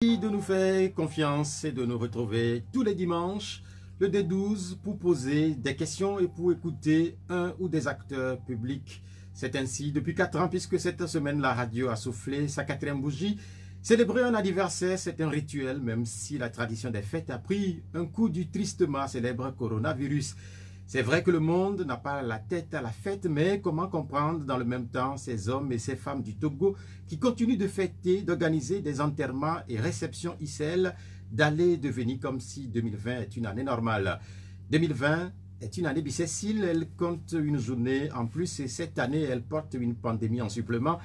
De nous faire confiance et de nous retrouver tous les dimanches, le D12, pour poser des questions et pour écouter un ou des acteurs publics. C'est ainsi depuis 4 ans, puisque cette semaine, la radio a soufflé sa 4e bougie. Célébrer un anniversaire, c'est un rituel, même si la tradition des fêtes a pris un coup du tristement célèbre coronavirus. C'est vrai que le monde n'a pas la tête à la fête, mais comment comprendre dans le même temps ces hommes et ces femmes du Togo qui continuent de fêter, d'organiser des enterrements et réceptions ICL, d'aller devenir comme si 2020 est une année normale. 2020 est une année bissextile, elle compte une journée en plus et cette année elle porte une pandémie en supplément.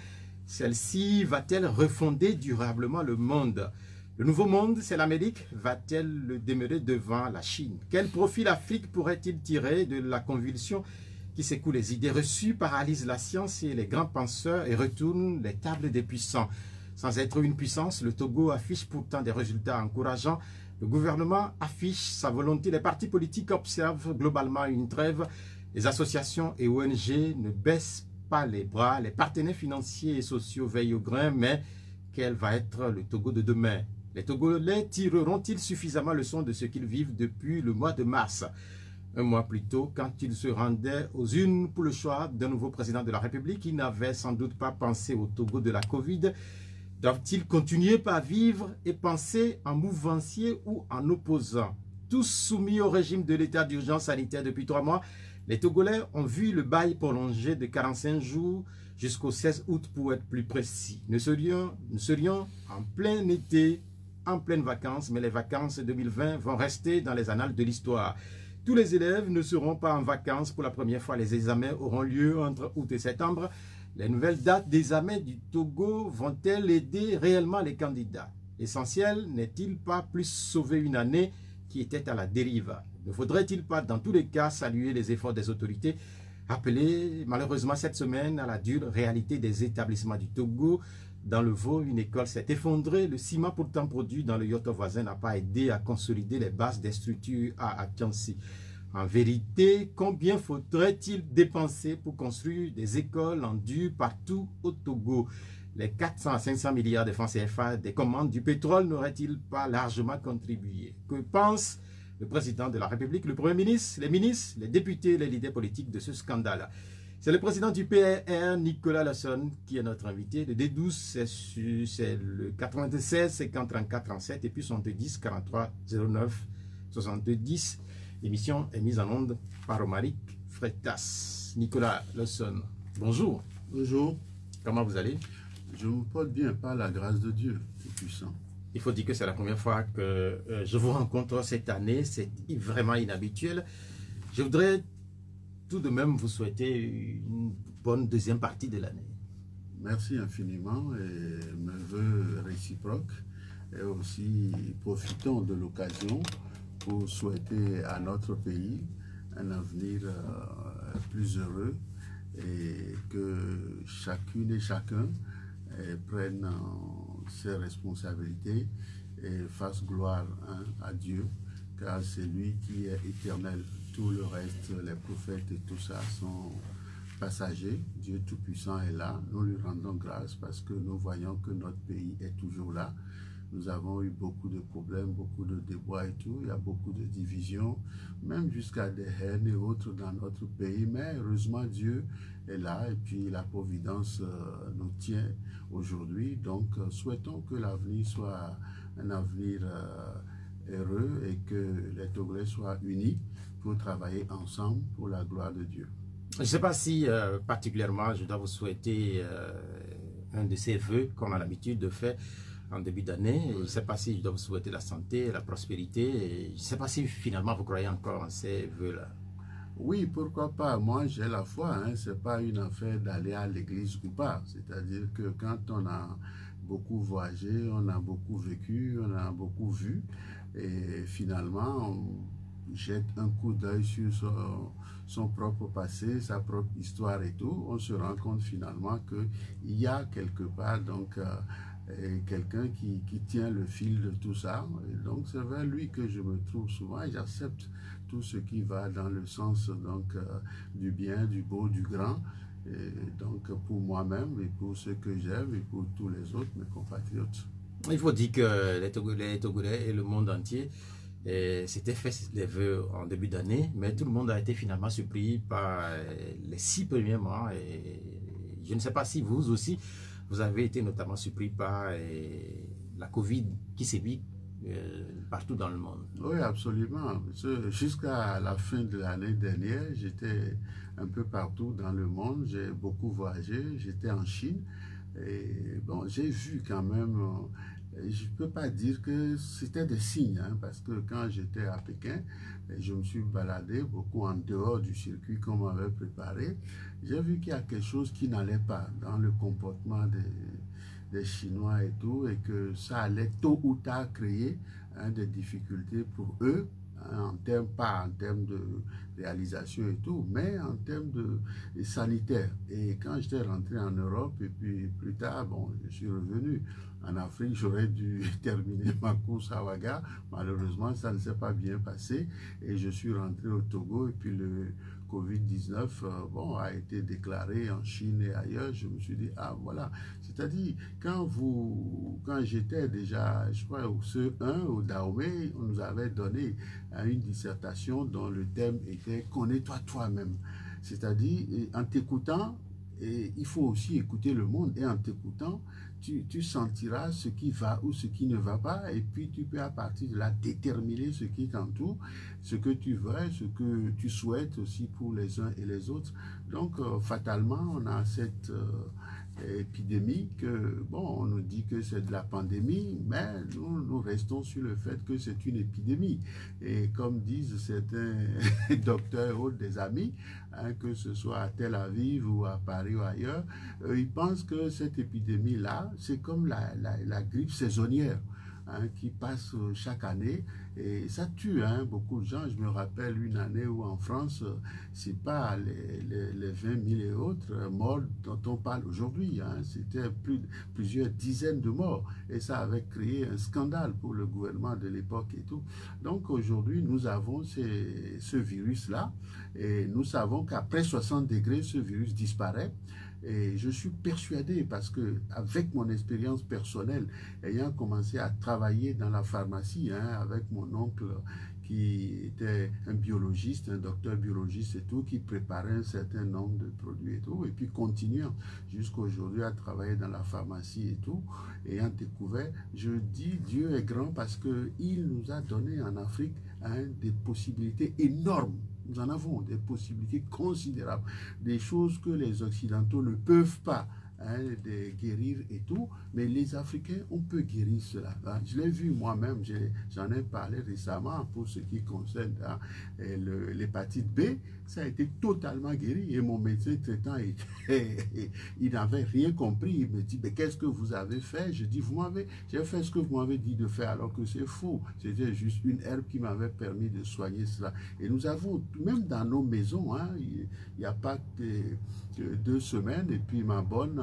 Celle-ci va-t-elle refonder durablement le monde ? Le nouveau monde, c'est l'Amérique. Va-t-elle le demeurer devant la Chine? Quel profit l'Afrique pourrait-il tirer de la convulsion qui secoue les idées reçues, paralyse la science et les grands penseurs et retourne les tables des puissants? Sans être une puissance, le Togo affiche pourtant des résultats encourageants. Le gouvernement affiche sa volonté. Les partis politiques observent globalement une trêve. Les associations et ONG ne baissent pas les bras. Les partenaires financiers et sociaux veillent au grain. Mais quel va être le Togo de demain? Les Togolais tireront-ils suffisamment leçon de ce qu'ils vivent depuis le mois de mars? Un mois plus tôt, quand ils se rendaient aux urnes pour le choix d'un nouveau président de la République, ils n'avaient sans doute pas pensé au Togo de la Covid. Doivent-ils continuer par vivre et penser en mouvancier ou en opposant? Tous soumis au régime de l'état d'urgence sanitaire depuis 3 mois, les Togolais ont vu le bail prolongé de 45 jours jusqu'au 16 août pour être plus précis. Nous serions en plein été, en pleine vacances, mais les vacances 2020 vont rester dans les annales de l'histoire. Tous les élèves ne seront pas en vacances pour la première fois. Les examens auront lieu entre août et septembre. Les nouvelles dates d'examen du Togo vont-elles aider réellement les candidats? L'essentiel n'est-il pas plus sauver une année qui était à la dérive? Ne faudrait-il pas, dans tous les cas, saluer les efforts des autorités, appeler malheureusement cette semaine à la dure réalité des établissements du Togo? Dans le Vaud, une école s'est effondrée. Le ciment pourtant produit dans le Yoto voisin n'a pas aidé à consolider les bases des structures à Atiansi. En vérité, combien faudrait-il dépenser pour construire des écoles en dur partout au Togo? Les 400 à 500 milliards de francs CFA des commandes du pétrole n'auraient-ils pas largement contribué? Que pense le président de la République, le Premier ministre, les ministres, les députés, les leaders politiques de ce scandale? C'est le président du PRR, Nicolas Lasson, qui est notre invité. Le D12, c'est le 96 50 34 37 et puis 70 43 09 70. L'émission est mise en onde par Romaric Freitas. Nicolas Lasson, bonjour. Bonjour. Comment vous allez? Je me porte bien, par la grâce de Dieu, tout puissant. Il faut dire que c'est la première fois que je vous rencontre cette année. C'est vraiment inhabituel. Je voudrais tout de même vous souhaiter une bonne deuxième partie de l'année. Merci infiniment et mes voeux réciproques. Et aussi, profitons de l'occasion pour souhaiter à notre pays un avenir plus heureux et que chacune et chacun prenne ses responsabilités et fasse gloire à Dieu, car c'est lui qui est éternel. Tout le reste, les prophètes et tout ça sont passagers. Dieu Tout-Puissant est là. Nous lui rendons grâce parce que nous voyons que notre pays est toujours là. Nous avons eu beaucoup de problèmes, beaucoup de déboires et tout. Il y a beaucoup de divisions, même jusqu'à des haines et autres dans notre pays. Mais heureusement, Dieu est là et puis la providence nous tient aujourd'hui. Donc, souhaitons que l'avenir soit un avenir heureux et que les Togolais soient unis pour travailler ensemble pour la gloire de Dieu. Je ne sais pas si particulièrement je dois vous souhaiter un de ces vœux qu'on a l'habitude de faire en début d'année. Je ne sais pas si je dois vous souhaiter la santé, la prospérité. Et je ne sais pas si finalement vous croyez encore en ces vœux-là. Oui, pourquoi pas. Moi, j'ai la foi. Ce n'est pas une affaire d'aller à l'église ou pas. C'est-à-dire que quand on a beaucoup voyagé, on a beaucoup vécu, on a beaucoup vu, et finalement, on jette un coup d'œil sur son propre passé, sa propre histoire et tout, on se rend compte finalement qu'il y a quelque part donc quelqu'un qui tient le fil de tout ça. Et donc c'est vers lui que je me trouve souvent et j'accepte tout ce qui va dans le sens donc du bien, du beau, du grand. Et donc pour moi-même et pour ceux que j'aime et pour tous les autres, mes compatriotes. Il faut dire que les Togolais et le monde entier s'étaient fait les vœux en début d'année, mais tout le monde a été finalement surpris par les 6 premiers mois. Et je ne sais pas si vous aussi, vous avez été notamment surpris par la Covid qui sévit partout dans le monde. Oui, absolument. Jusqu'à la fin de l'année dernière, j'étais un peu partout dans le monde. J'ai beaucoup voyagé. J'étais en Chine. Et bon, j'ai vu quand même, je ne peux pas dire que c'était des signes, hein, parce que quand j'étais à Pékin, je me suis baladé beaucoup en dehors du circuit qu'on m'avait préparé. J'ai vu qu'il y a quelque chose qui n'allait pas dans le comportement des Chinois et tout, et que ça allait tôt ou tard créer des difficultés pour eux, hein, pas en termes de réalisation et tout, mais en termes de sanitaire. Et quand j'étais rentré en Europe, et puis plus tard, bon, je suis revenu en Afrique, j'aurais dû terminer ma course à Ouaga. Malheureusement, ça ne s'est pas bien passé, et je suis rentré au Togo, et puis le Covid-19 bon, a été déclaré en Chine et ailleurs. Je me suis dit, ah voilà, c'est-à-dire quand j'étais déjà, je crois, au CE1, au Dahomey, on nous avait donné une dissertation dont le thème était « Connais-toi toi-même ». C'est-à-dire, en t'écoutant, et il faut aussi écouter le monde, et en t'écoutant, tu sentiras ce qui va ou ce qui ne va pas, et puis tu peux à partir de là déterminer ce qui t'entoure, ce que tu veux, ce que tu souhaites aussi pour les uns et les autres. Donc, fatalement, on a cette épidémie que, bon, on nous dit que c'est de la pandémie, mais nous restons sur le fait que c'est une épidémie. Et comme disent certains docteurs ou des amis, hein, que ce soit à Tel Aviv ou à Paris ou ailleurs, ils pensent que cette épidémie-là, c'est comme la grippe saisonnière, hein, qui passe chaque année, et ça tue hein, beaucoup de gens. Je me rappelle une année où en France, c'est pas les 20 000 et autres morts dont on parle aujourd'hui, hein, c'était plusieurs dizaines de morts, et ça avait créé un scandale pour le gouvernement de l'époque et tout. Donc aujourd'hui, nous avons ce virus-là, et nous savons qu'après 60 degrés, ce virus disparaît. Et je suis persuadé, parce que avec mon expérience personnelle, ayant commencé à travailler dans la pharmacie, hein, avec mon oncle qui était un biologiste, un docteur biologiste et tout, qui préparait un certain nombre de produits et tout, et puis continuant jusqu'à aujourd'hui à travailler dans la pharmacie et tout, ayant découvert, je dis Dieu est grand parce qu'il nous a donné en Afrique hein, des possibilités énormes. Nous en avons des possibilités considérables, des choses que les Occidentaux ne peuvent pas hein, de guérir et tout, mais les Africains, on peut guérir cela. Hein. Je l'ai vu moi-même, j'en ai parlé récemment pour ce qui concerne hein, l'hépatite B, ça a été totalement guéri et mon médecin traitant, il n'avait rien compris. Il me dit, mais qu'est-ce que vous avez fait? Je dis, j'ai fait ce que vous m'avez dit de faire alors que c'est faux. C'était juste une herbe qui m'avait permis de soigner cela. Et nous avons, même dans nos maisons, hein, il n'y a pas que 2 semaines, et puis ma bonne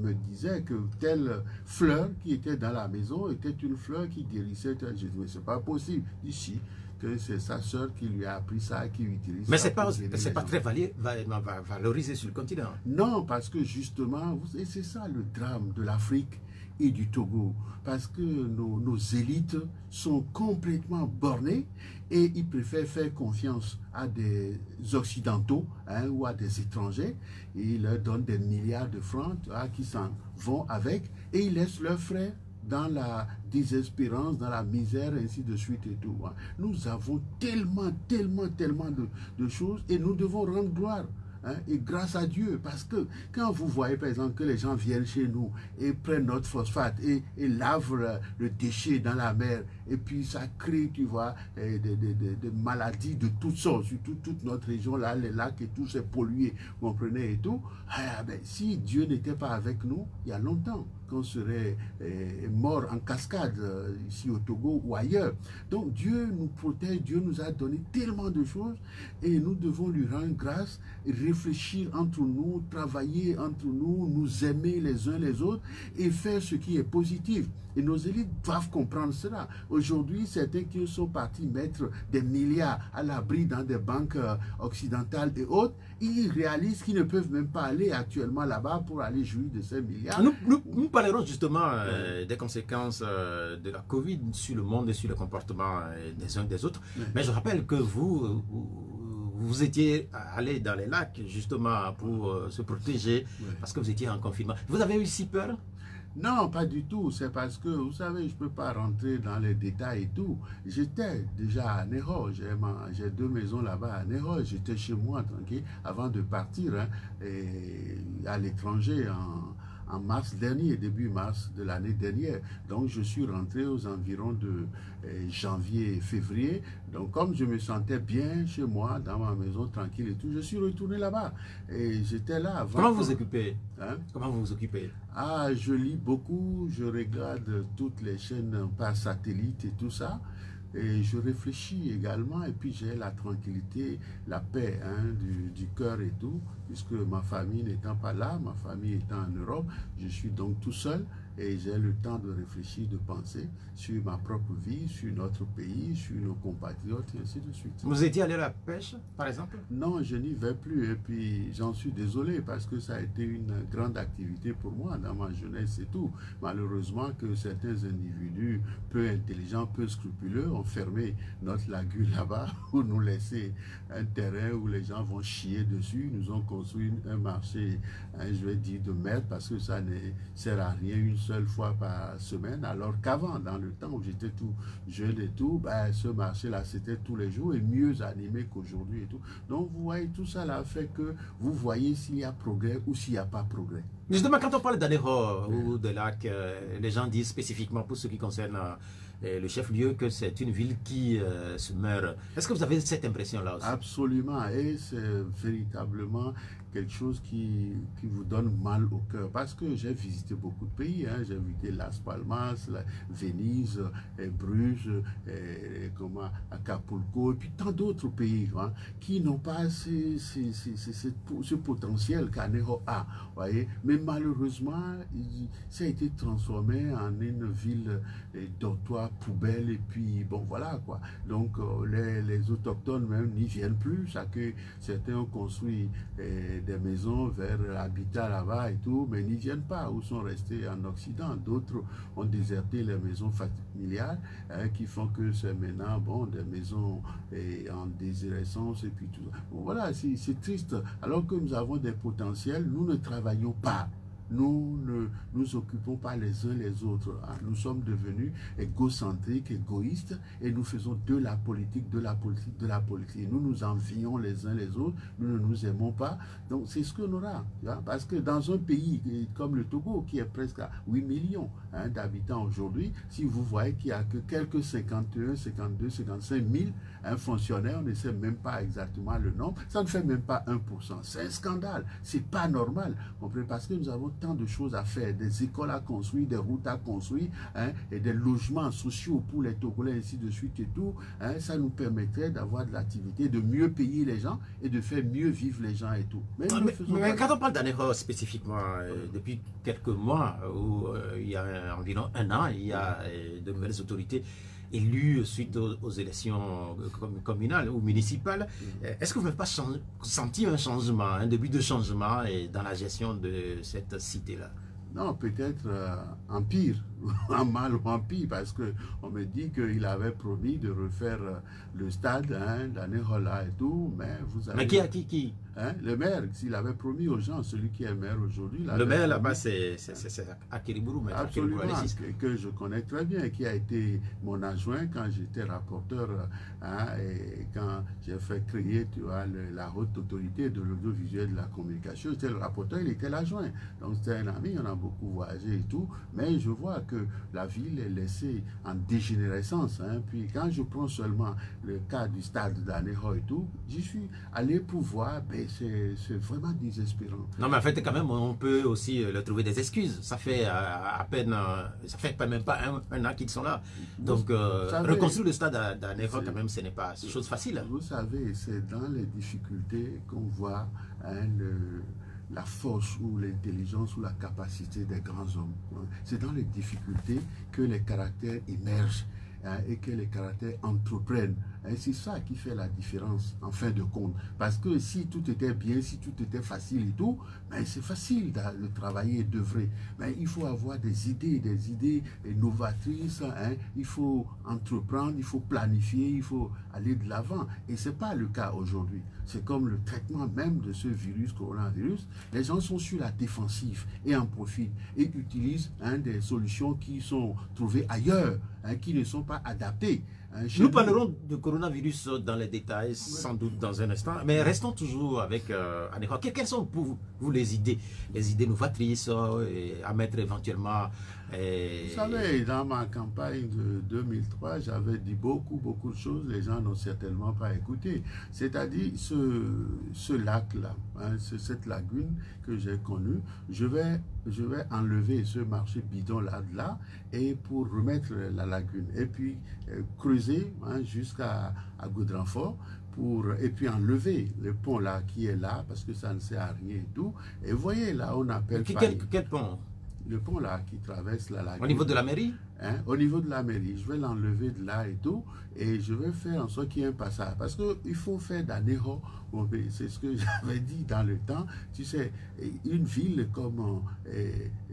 me disait que telle fleur qui était dans la maison était une fleur qui guérissait. Je dis, mais c'est pas possible. Ici, que c'est sa sœur qui lui a appris ça, qui utilise mais ça. Mais c'est pas très valorisé sur le continent. Non, parce que justement, c'est ça le drame de l'Afrique et du Togo, parce que nos élites sont complètement bornées et ils préfèrent faire confiance à des Occidentaux hein, ou à des étrangers, et ils leur donnent des milliards de francs hein, qui s'en vont avec, et ils laissent leurs frères dans la désespérance, dans la misère, ainsi de suite et tout. Nous avons tellement de choses, et nous devons rendre gloire. Hein, et grâce à Dieu, parce que quand vous voyez par exemple que les gens viennent chez nous et prennent notre phosphate et lavent le déchet dans la mer, et puis ça crée, tu vois, des maladies de toutes sortes, surtout toute notre région là, les lacs et tout, c'est pollué, vous comprenez et tout. Ah, ben, si Dieu n'était pas avec nous, il y a longtemps qu'on serait mort en cascade ici au Togo ou ailleurs. Donc Dieu nous protège, Dieu nous a donné tellement de choses, et nous devons lui rendre grâce, réfléchir entre nous, travailler entre nous, nous aimer les uns les autres et faire ce qui est positif. Et nos élites doivent comprendre cela. Aujourd'hui, certains qui sont partis mettre des milliards à l'abri dans des banques occidentales et autres, ils réalisent qu'ils ne peuvent même pas aller actuellement là-bas pour aller jouir de ces milliards. Nous parlerons justement des conséquences de la Covid sur le monde et sur le comportement des uns des autres. Mais je rappelle que vous étiez allé dans les lacs justement pour se protéger parce que vous étiez en confinement. Vous avez eu si peur? Non, pas du tout. C'est parce que, vous savez, je ne peux pas rentrer dans les détails et tout. J'étais déjà à Néro. J'ai 2 maisons là-bas à Néro. J'étais chez moi, tranquille, avant de partir et à l'étranger en mars dernier, début mars de l'année dernière. Donc, je suis rentré aux environs de janvier, février. Donc, comme je me sentais bien chez moi, dans ma maison, tranquille et tout, je suis retourné là-bas. Et j'étais là avant. Comment vous vous occupez? Hein? Comment vous vous occupez? Ah, je lis beaucoup, je regarde toutes les chaînes par satellite et tout ça. Et je réfléchis également, et puis j'ai la tranquillité, la paix du cœur et tout, puisque ma famille n'étant pas là, ma famille étant en Europe, je suis donc tout seul et j'ai le temps de réfléchir, de penser sur ma propre vie, sur notre pays, sur nos compatriotes et ainsi de suite. Vous étiez allé à la pêche, par exemple? Non, je n'y vais plus et puis j'en suis désolé parce que ça a été une grande activité pour moi dans ma jeunesse et tout. Malheureusement que certains individus peu intelligents, peu scrupuleux ont fermé notre lagune là-bas pour nous laisser un terrain où les gens vont chier dessus. Ils nous ont construit un marché, je vais dire de merde parce que ça ne sert à rien une seule fois par semaine, alors qu'avant, dans le temps où j'étais tout jeune et tout, ben, ce marché-là, c'était tous les jours et mieux animé qu'aujourd'hui et tout. Donc, vous voyez, tout ça là fait que vous voyez s'il y a progrès ou s'il n'y a pas progrès. Justement, quand on parle d'Anéro ou de lac, les gens disent spécifiquement pour ce qui concerne le chef-lieu que c'est une ville qui se meurt. Est-ce que vous avez cette impression-là aussi? Absolument, et c'est véritablement quelque chose qui vous donne mal au cœur. Parce que j'ai visité beaucoup de pays, j'ai visité Las Palmas, Venise, Bruges, Acapulco, et puis tant d'autres pays qui n'ont pas ce potentiel qu'Anéro a. Voyez? Mais malheureusement, ça a été transformé en une ville dortoir, poubelle, et puis bon voilà quoi. Donc les autochtones même n'y viennent plus, ça que certains ont construit des maisons vers l'habitat là-bas et tout, mais n'y viennent pas, ou sont restés en Occident. D'autres ont déserté les maisons familiales qui font que c'est maintenant bon, des maisons en déshérence et puis tout ça. Bon, voilà, c'est triste. Alors que nous avons des potentiels, nous ne travaillons pas. Nous ne nous occupons pas les uns les autres. Nous sommes devenus égocentriques, égoïstes, et nous faisons de la politique, de la politique, de la politique. Nous nous envions les uns les autres, nous ne nous aimons pas. Donc c'est ce qu'on aura. Parce que dans un pays comme le Togo, qui est presque à 8 millions d'habitants aujourd'hui, si vous voyez qu'il n'y a que quelques 51, 52, 55 000 fonctionnaires, on ne sait même pas exactement le nombre, ça ne fait même pas 1%. C'est un scandale, c'est pas normal. Parce que nous avons tant de choses à faire, des écoles à construire, des routes à construire, et des logements sociaux pour les Togolais, ainsi de suite et tout. Ça nous permettrait d'avoir de l'activité, de mieux payer les gens et de faire mieux vivre les gens et tout. Mais quand on parle d'Anéro spécifiquement, depuis quelques mois, ou il y a environ un an, il y a de nouvelles autorités élues suite aux élections communales ou municipales. Est-ce que vous n'avez pas senti un changement, un début de changement dans la gestion de cette cité-là? Non, peut-être en pire, en mal ou en pire, parce qu'on me dit qu'il avait promis de refaire le stade d'Anérola et tout, mais vous avez... Mais qui le maire, s'il avait promis aux gens, celui qui est maire aujourd'hui... Le maire là-bas, c'est à Kélibourou, mais absolument, que je connais très bien, qui a été mon adjoint quand j'étais rapporteur, et quand j'ai fait créer, tu vois, la haute autorité de l'audiovisuel de la communication. J'étais le rapporteur, il était l'adjoint. Donc c'était un ami, on a beaucoup voyagé et tout, mais je vois que la ville est laissée en dégénérescence. Puis quand je prends seulement le cas du stade d'Anéro et tout, j'y suis allé pour voir, c'est vraiment désespérant. Non, mais en fait, quand même, on peut aussi leur trouver des excuses. Ça fait à peine, ça fait même pas un an qu'ils sont là. Donc, reconstruire le stade d'Anéro, quand même, ce n'est pas chose facile. Vous savez, c'est dans les difficultés qu'on voit la force ou l'intelligence ou la capacité des grands hommes. C'est dans les difficultés que les caractères émergent et que les caractères entreprennent C'est ça qui fait la différence en fin de compte. Parce que si tout était bien, si tout était facile et tout, c'est facile de travailler et d'œuvrer. Mais il faut avoir des idées novatrices. Il faut entreprendre, il faut planifier, il faut aller de l'avant. Et ce n'est pas le cas aujourd'hui. C'est comme le traitement même de ce virus, coronavirus. Les gens sont sur la défensive et en profitent et utilisent des solutions qui sont trouvées ailleurs, qui ne sont pas adaptées. Nous parlerons de coronavirus dans les détails, sans doute dans un instant, mais restons toujours avec Aneho. Quelles sont pour vous les idées novatrices à mettre éventuellement Vous savez, dans ma campagne de 2003, j'avais dit beaucoup de choses, les gens n'ont certainement pas écouté. C'est-à-dire ce lac-là, cette lagune que j'ai connue, je vais enlever ce marché bidon-là et pour remettre la lagune. Et puis creuser jusqu'à Goudranfort et puis enlever le pont là qui est là parce que ça ne sert à rien et tout. Et vous voyez là, on appelle quel pont? Le pont là qui traverse la lagune. Au niveau de la mairie? Au niveau de la mairie, je vais l'enlever de là et tout, et je vais faire en sorte qu'il y ait un passage. Parce qu'il faut faire d'Aneho, c'est ce que j'avais dit dans le temps, tu sais, une ville comme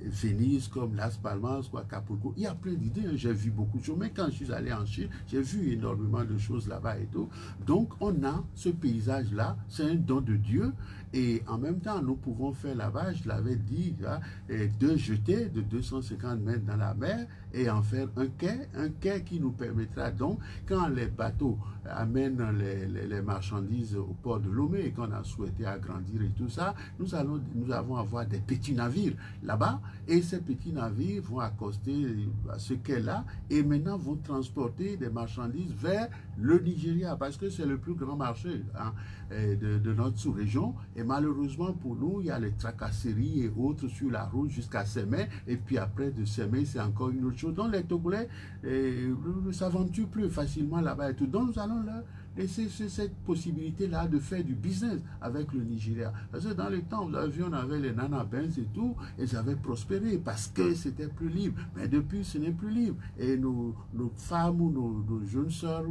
Venise, comme Las Palmas, quoi, Acapulco, il y a plein d'idées, j'ai vu beaucoup de choses, mais quand je suis allé en Chine, j'ai vu énormément de choses là-bas et tout. Donc on a ce paysage-là, c'est un don de Dieu, et en même temps, nous pouvons faire là-bas, je l'avais dit, là, deux jetées de 250 mètres dans la mer, et en faire un quai qui nous permettra donc, quand les bateaux amènent les marchandises au port de Lomé et qu'on a souhaité agrandir et tout ça, nous allons avoir des petits navires là-bas, et ces petits navires vont accoster à ce quai-là et maintenant vont transporter des marchandises vers le Nigeria, parce que c'est le plus grand marché de notre sous-région, et malheureusement pour nous, il y a les tracasseries et autres sur la route jusqu'à Sémé, et puis après de Sémé, c'est encore une autre chose. Donc les Togolais ne s'aventurent plus facilement là-bas et tout. Donc nous allons leur laisser cette possibilité-là de faire du business avec le Nigeria. Parce que dans le temps, vous avez vu, on avait les Nana Benz et tout, et ils avaient prospéré parce que c'était plus libre. Mais depuis, ce n'est plus libre. Et nos femmes ou nos jeunes sœurs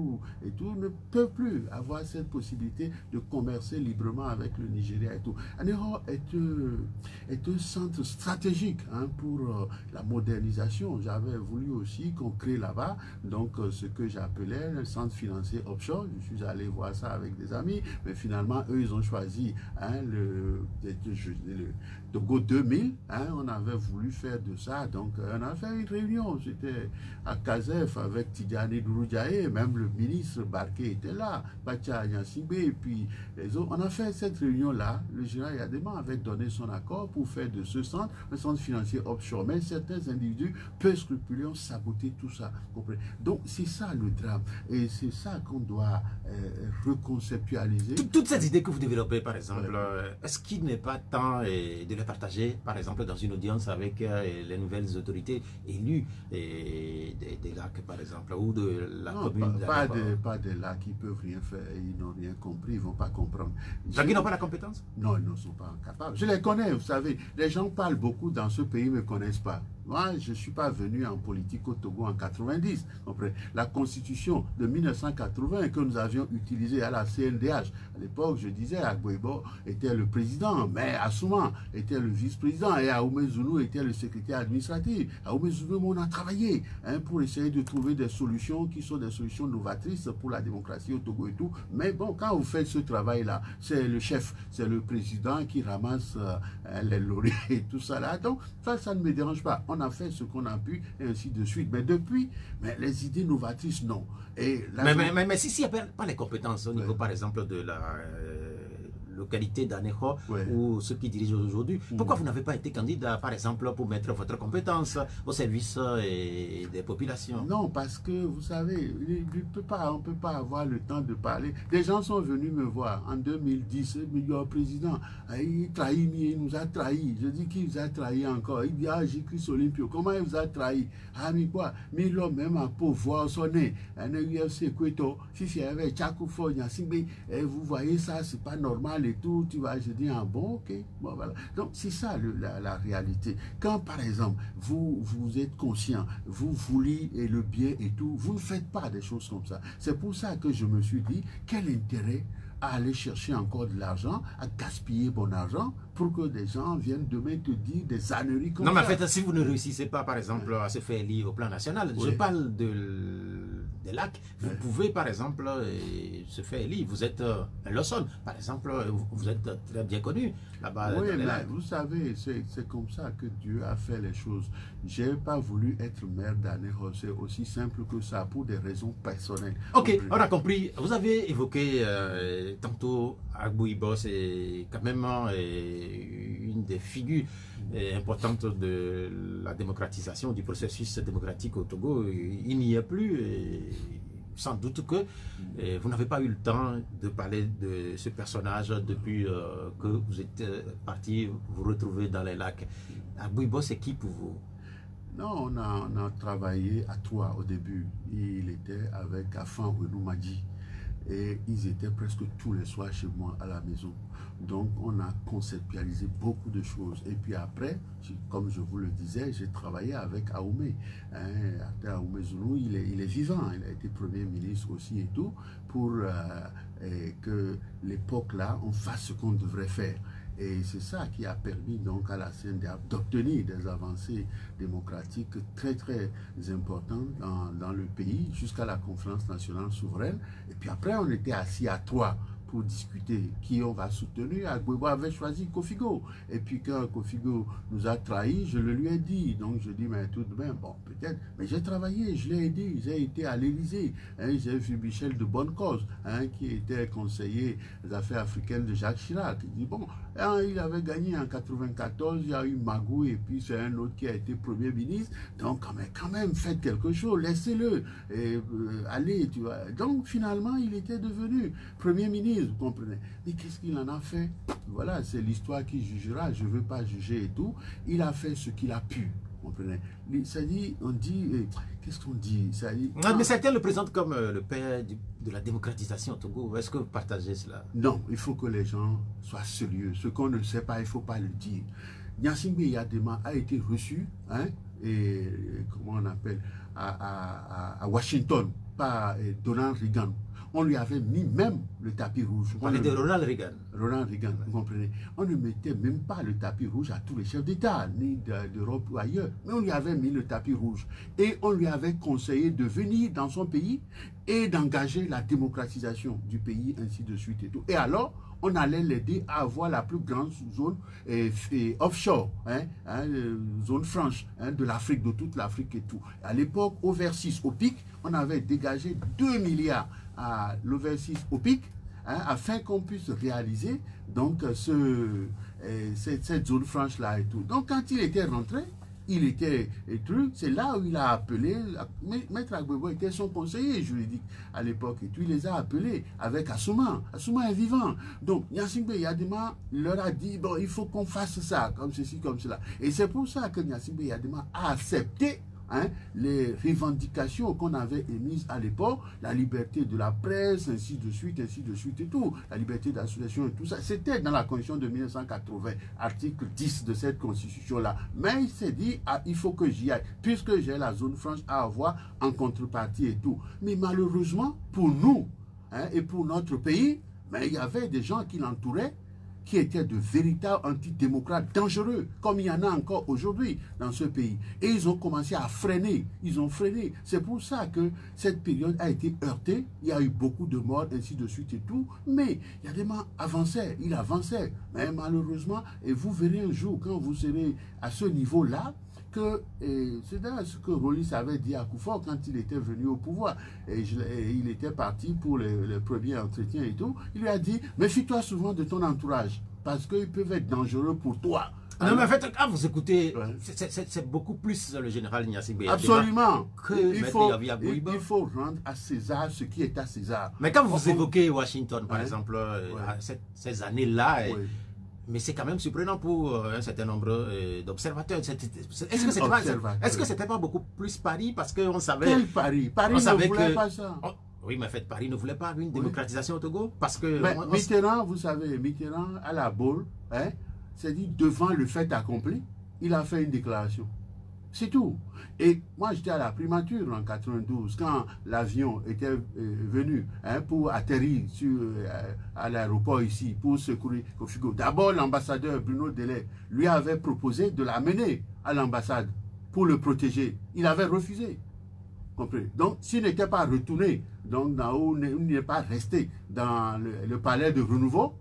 et tout ne peuvent plus avoir cette possibilité de commercer librement avec le Nigeria et tout. Aneho est un centre stratégique pour la modernisation. J'avais voulu aussi qu'on crée là-bas donc ce que j'appelais le centre financier offshore. Je suis allé voir ça avec des amis, mais finalement eux ils ont choisi le Togo 2000. On avait voulu faire de ça, donc on a fait une réunion. J'étais à Kazef avec Tidjani Douroudiaye, même le ministre Barké était là, Bacha Nyasimbe, et puis les autres. On a fait cette réunion là. Le général Yadema avait donné son accord pour faire de ce centre un centre financier offshore, mais certains individus peu scrupuleux ont saboté tout ça. Donc c'est ça le drame, et c'est ça qu'on doit reconceptualiser. Toutes ces idées que vous développez, par exemple, est-ce qu'il n'est pas temps de les partager, par exemple, dans une audience avec les nouvelles autorités élues des lacs, par exemple, ou de la commune? Pas des lacs qui peuvent rien faire, ils n'ont rien compris, ils ne vont pas comprendre. Donc ils n'ont pas la compétence? Non, ils ne sont pas capables. Je les connais, vous savez, les gens parlent beaucoup dans ce pays, ne me connaissent pas. Moi, je ne suis pas venu en politique au Togo en 90. La constitution de 1980 que nous avions utilisée à la CNDH, à l'époque, je disais, Agboibo était le président, mais Assouman était le vice-président et Aoumé Zounou était le secrétaire administratif. Aoumé Zounou, on a travaillé pour essayer de trouver des solutions qui sont des solutions novatrices pour la démocratie au Togo et tout. Mais bon, quand vous faites ce travail-là, c'est le chef, c'est le président qui ramasse les lauriers et tout ça là. Donc, ça ne me dérange pas. On a fait ce qu'on a pu et ainsi de suite. Mais depuis, les idées novatrices, non. Et mais si il n'y a pas les compétences au niveau, par exemple, de la localité d'Aneho ou ceux qui dirigent aujourd'hui, pourquoi vous n'avez pas été candidat, par exemple, pour mettre votre compétence au service des populations? Non, parce que, vous savez, on ne peut pas avoir le temps de parler. Des gens sont venus me voir en 2010, le meilleur président, il trahit, il nous a trahis. Je dis qu'il vous a trahi encore. Il dit, J-Christ Olympio, comment il vous a trahi? Mais quoi? Mais l'homme même à pouvoir sonner. Un UFC Kweto, si c'est avec Tchakoufo, vous voyez ça, c'est pas normal. nationale et tout, tu vois, je dis, ah bon, ok, bon voilà. Donc c'est ça la réalité. Quand par exemple, vous êtes conscient, vous voulez le bien et tout, vous ne faites pas des choses comme ça. C'est pour ça que je me suis dit, quel intérêt à aller chercher encore de l'argent, à gaspiller bon argent pour que des gens viennent demain te dire des âneries comme ça. Non, mais en fait, si vous ne réussissez pas, par exemple, à se faire élire au plan national, je parle des lacs, vous pouvez, par exemple, se faire élire. Vous êtes un Lawson, par exemple, vous êtes très bien connu là-bas. Oui, mais vous savez, c'est comme ça que Dieu a fait les choses. Je n'ai pas voulu être maire d'Anéro, c'est aussi simple que ça, pour des raisons personnelles. Ok, on a compris. Vous avez évoqué tantôt Agboui-Boss est quand même une des figures importantes de la démocratisation, du processus démocratique au Togo. Il n'y a plus. Sans doute que vous n'avez pas eu le temps de parler de ce personnage depuis que vous êtes parti vous retrouver dans les lacs. Agboui-Boss, c'est qui pour vous? Non, on a travaillé à trois au début. Il était avec Afan Renoumadji. Et ils étaient presque tous les soirs chez moi à la maison. Donc on a conceptualisé beaucoup de choses. Et puis après, comme je vous le disais, j'ai travaillé avec Aoumé. Aoumé Zulu, il est vivant, il a été Premier ministre aussi et tout, pour que l'époque là, on fasse ce qu'on devrait faire. Et c'est ça qui a permis donc à la CNDA d'obtenir des avancées démocratiques très très importantes dans le pays jusqu'à la conférence nationale souveraine. Et puis après on était assis à trois pour discuter qui on va soutenir. Agboui avait choisi Kofigo. Et puis quand Kofigo nous a trahis, je le lui ai dit. Donc je dis, mais tout de même, bon, peut-être. Mais j'ai travaillé, je l'ai dit. J'ai été à l'Élysée. J'ai vu Michel de Bonne-Cause, qui était conseiller des affaires africaines de Jacques Chirac. Il dit, bon, il avait gagné en 94, il y a eu Magou, et puis c'est un autre qui a été Premier ministre. Donc quand même, faites quelque chose, laissez-le. Allez, tu vois. Donc finalement, il était devenu Premier ministre. Vous comprenez? Mais qu'est-ce qu'il en a fait? Voilà, c'est l'histoire qui jugera. Je ne veux pas juger et tout. Il a fait ce qu'il a pu. Vous comprenez? C'est-à-dire, on dit, qu'est-ce qu'on dit? Mais certains le présentent comme le père de la démocratisation au Togo. Est-ce que vous partagez cela? Non, il faut que les gens soient sérieux. Ce qu'on ne sait pas, il ne faut pas le dire. Gnassingbé Yadema a été reçu, et comment on appelle, à Washington par Donald Reagan. On lui avait mis même le tapis rouge. On parlait de Ronald Reagan. Ronald Reagan, vous comprenez? On ne mettait même pas le tapis rouge à tous les chefs d'État, ni d'Europe ou ailleurs. Mais on lui avait mis le tapis rouge. Et on lui avait conseillé de venir dans son pays et d'engager la démocratisation du pays, ainsi de suite et tout. Et alors, on allait l'aider à avoir la plus grande zone offshore, zone franche de l'Afrique, de toute l'Afrique et tout. À l'époque, Overseas au pic, on avait dégagé 2 milliards à l'Overseas au pic, afin qu'on puisse réaliser donc cette zone franche là et tout. Donc quand il était rentré, il était truc, c'est là où il a appelé, Maître Agboui était son conseiller juridique à l'époque, et tout, il les a appelés avec Assouma. Assouma est vivant. Donc Gnassingbé Yadema leur a dit, bon, il faut qu'on fasse ça, comme ceci, comme cela. Et c'est pour ça que Gnassingbé Yadema a accepté les revendications qu'on avait émises à l'époque, la liberté de la presse, ainsi de suite et tout, la liberté d'association et tout ça, c'était dans la Constitution de 1980, article 10 de cette Constitution-là. Mais il s'est dit, il faut que j'y aille, puisque j'ai la zone franche à avoir en contrepartie et tout. Mais malheureusement, pour nous, et pour notre pays, mais il y avait des gens qui l'entouraient, qui étaient de véritables antidémocrates dangereux, comme il y en a encore aujourd'hui dans ce pays. Et ils ont commencé à freiner, ils ont freiné. C'est pour ça que cette période a été heurtée, il y a eu beaucoup de morts, ainsi de suite et tout, mais Yadema avançait, il avançait. Mais malheureusement, et vous verrez un jour, quand vous serez à ce niveau-là, que c'est d'ailleurs ce que Rollis avait dit à Kufuor quand il était venu au pouvoir. Et il était parti pour les premiers entretiens et tout. Il lui a dit, méfie-toi souvent de ton entourage, parce qu'ils peuvent être dangereux pour toi. Non, mais en fait, quand vous écoutez, c'est beaucoup plus le général Gnassingbé Absolument. Que il faut rendre à César ce qui est à César. Mais quand vous évoquez Washington, par exemple, ces années-là, mais c'est quand même surprenant pour un certain nombre d'observateurs. Est-ce que c'était pas beaucoup plus Paris, parce qu'on savait... Quel Paris? Paris ne voulait pas ça. Oui, mais en fait, Paris ne voulait pas une démocratisation au Togo parce que... Mais Mitterrand, vous savez, Mitterrand, à la boule, hein, c'est dit devant le fait accompli, il a fait une déclaration. C'est tout. Et moi, j'étais à la primature en 92, quand l'avion était venu pour atterrir à l'aéroport ici, pour secourir Kofi Go. D'abord, l'ambassadeur Bruno Delay lui avait proposé de l'amener à l'ambassade pour le protéger. Il avait refusé. Compris. Donc, s'il n'était pas retourné, donc d'en haut, il n'est pas resté dans le palais de renouveau,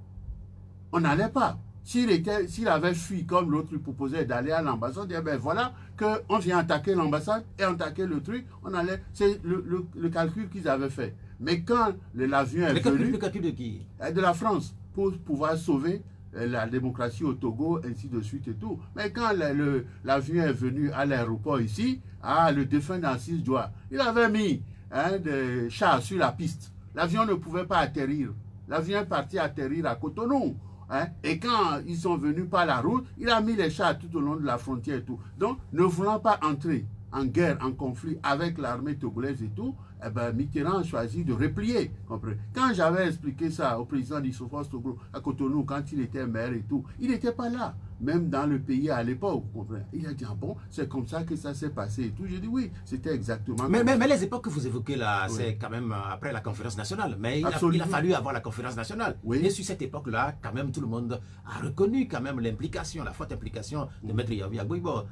on n'allait pas. S'il avait fui comme l'autre lui proposait d'aller à l'ambassade, eh ben voilà qu'on vient attaquer l'ambassade et attaquer le truc, on allait. C'est le calcul qu'ils avaient fait. Mais quand l'avion est venu. Le calcul de qui? De la France, pour pouvoir sauver la démocratie au Togo, ainsi de suite et tout. Mais quand l'avion est venu à l'aéroport ici, le défunt Narcisse Joa, il avait mis des chars sur la piste. L'avion ne pouvait pas atterrir. L'avion est parti atterrir à Cotonou. Et quand ils sont venus par la route, il a mis les chars tout au long de la frontière et tout. Donc, ne voulant pas entrer en guerre, en conflit avec l'armée togolaise et tout, eh ben, Mitterrand a choisi de replier. Comprenez? Quand j'avais expliqué ça au président d'Issophos Togo à Cotonou, quand il était maire et tout, il n'était pas là, même dans le pays à l'époque. Il a dit, ah bon, c'est comme ça que ça s'est passé et tout. J'ai dit, oui, c'était exactement mais les époques que vous évoquez là, oui, c'est quand même après la conférence nationale. Mais il a fallu avoir la conférence nationale. Oui. Et sur cette époque-là, quand même, tout le monde a reconnu quand même l'implication, la forte implication de Maître Yavi Agbouibo.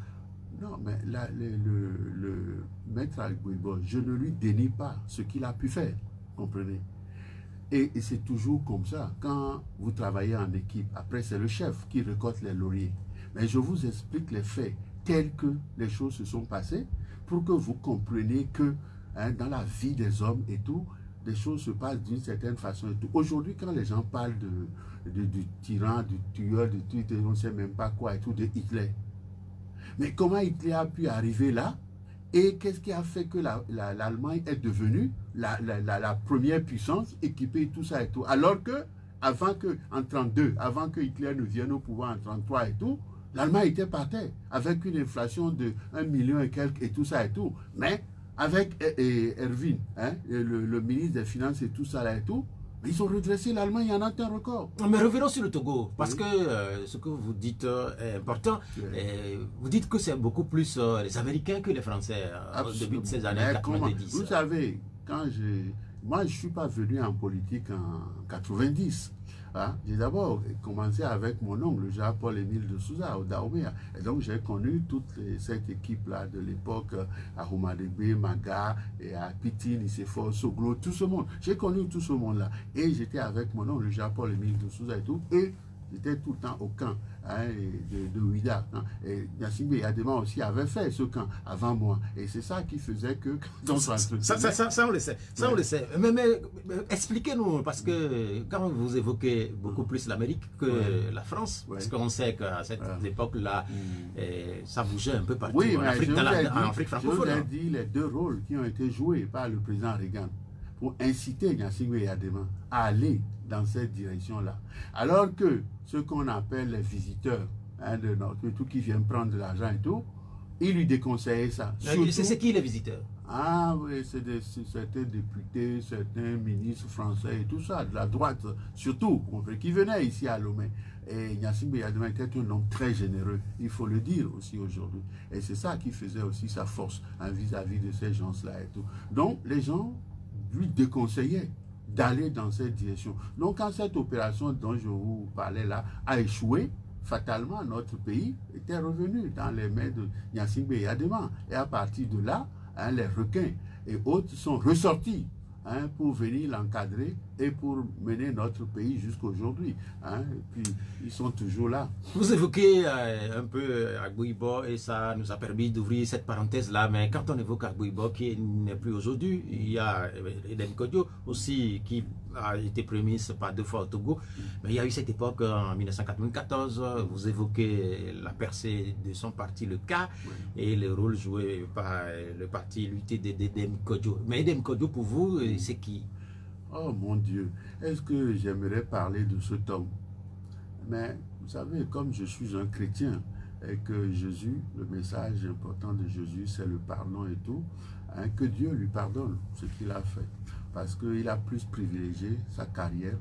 Non, mais le maître Agbouibo, je ne lui dénie pas ce qu'il a pu faire, comprenez? Et c'est toujours comme ça. Quand vous travaillez en équipe, après c'est le chef qui récolte les lauriers. Mais je vous explique les faits tels que les choses se sont passées pour que vous compreniez que dans la vie des hommes et tout, les choses se passent d'une certaine façon et tout. Aujourd'hui, quand les gens parlent du tyran, du tueur, du truc, on ne sait même pas quoi et tout, de Hitler. Mais comment Hitler a pu arriver là? Et qu'est-ce qui a fait que l'Allemagne est devenue la première puissance équipée, tout ça et tout? Alors que, en 1932, avant que Hitler ne vienne au pouvoir en 1933 et tout, l'Allemagne était par terre, avec une inflation de 1 million et quelques et tout ça et tout. Mais avec Erwin, le ministre des Finances et tout ça là et tout, ils ont redressé l'Allemagne en un record. Mais revenons sur le Togo, parce que ce que vous dites est important. Vous dites que c'est beaucoup plus les Américains que les Français au début de ces années 90. Vous savez, moi je ne suis pas venu en politique en 90. J'ai d'abord commencé avec mon oncle, Jean-Paul-Émile de Souza, au Dahomey. Et donc j'ai connu toute cette équipe-là de l'époque, à Roumadébé, Maga, et à Pitine, Issefo, Soglo, tout ce monde. J'ai connu tout ce monde-là. Et j'étais avec mon oncle, Jean-Paul-Émile de Souza et tout. Et j'étais tout le temps au camp de Ouida. Et Gnassingbé Yadema aussi avait fait ce camp avant moi. Et c'est ça qui faisait que... Ça, on le sait. Ça, on le sait. Mais expliquez-nous, parce que quand vous évoquez beaucoup plus l'Amérique que la France, parce qu'on sait qu'à cette époque-là, ça bougeait un peu partout en Afrique francophone. Je vous ai dit les deux rôles qui ont été joués par le président Reagan pour inciter Gnassingbé Yadema à aller dans cette direction-là. Alors que ceux qu'on appelle les visiteurs de notre tout qui viennent prendre de l'argent et tout, ils lui déconseillaient ça. C'est qui les visiteurs? Ah oui, c'est certains députés, certains ministres français et tout ça, de la droite surtout, qui venaient ici à Lomé. Et Gnassingbé Yadema était un homme très généreux, il faut le dire aussi aujourd'hui. Et c'est ça qui faisait aussi sa force vis-à-vis de ces gens-là et tout. Donc les gens lui déconseillaient d'aller dans cette direction. Donc quand cette opération dont je vous parlais là a échoué, fatalement notre pays était revenu dans les mains de Gnassingbé Yadema. Et à partir de là, les requins et autres sont ressortis pour venir l'encadrer et pour mener notre pays jusqu'aujourd'hui. Et puis, ils sont toujours là. Vous évoquez un peu Agbouibo et ça nous a permis d'ouvrir cette parenthèse-là. Mais quand on évoque Agbouibo, qui n'est plus aujourd'hui, il y a Edem Kodjo aussi qui a été Premier ministre par 2 fois au Togo. Mais il y a eu cette époque en 1994, vous évoquez la percée de son parti, le K, et le rôle joué par le parti l'UT d'Edem Kodjo. Mais Edem Kodjo, pour vous, c'est qui? Oh mon Dieu, est-ce que j'aimerais parler de cet homme? Mais vous savez, comme je suis un chrétien et que Jésus, le message important de Jésus, c'est le pardon et tout, que Dieu lui pardonne ce qu'il a fait. parce qu'il a plus privilégié sa carrière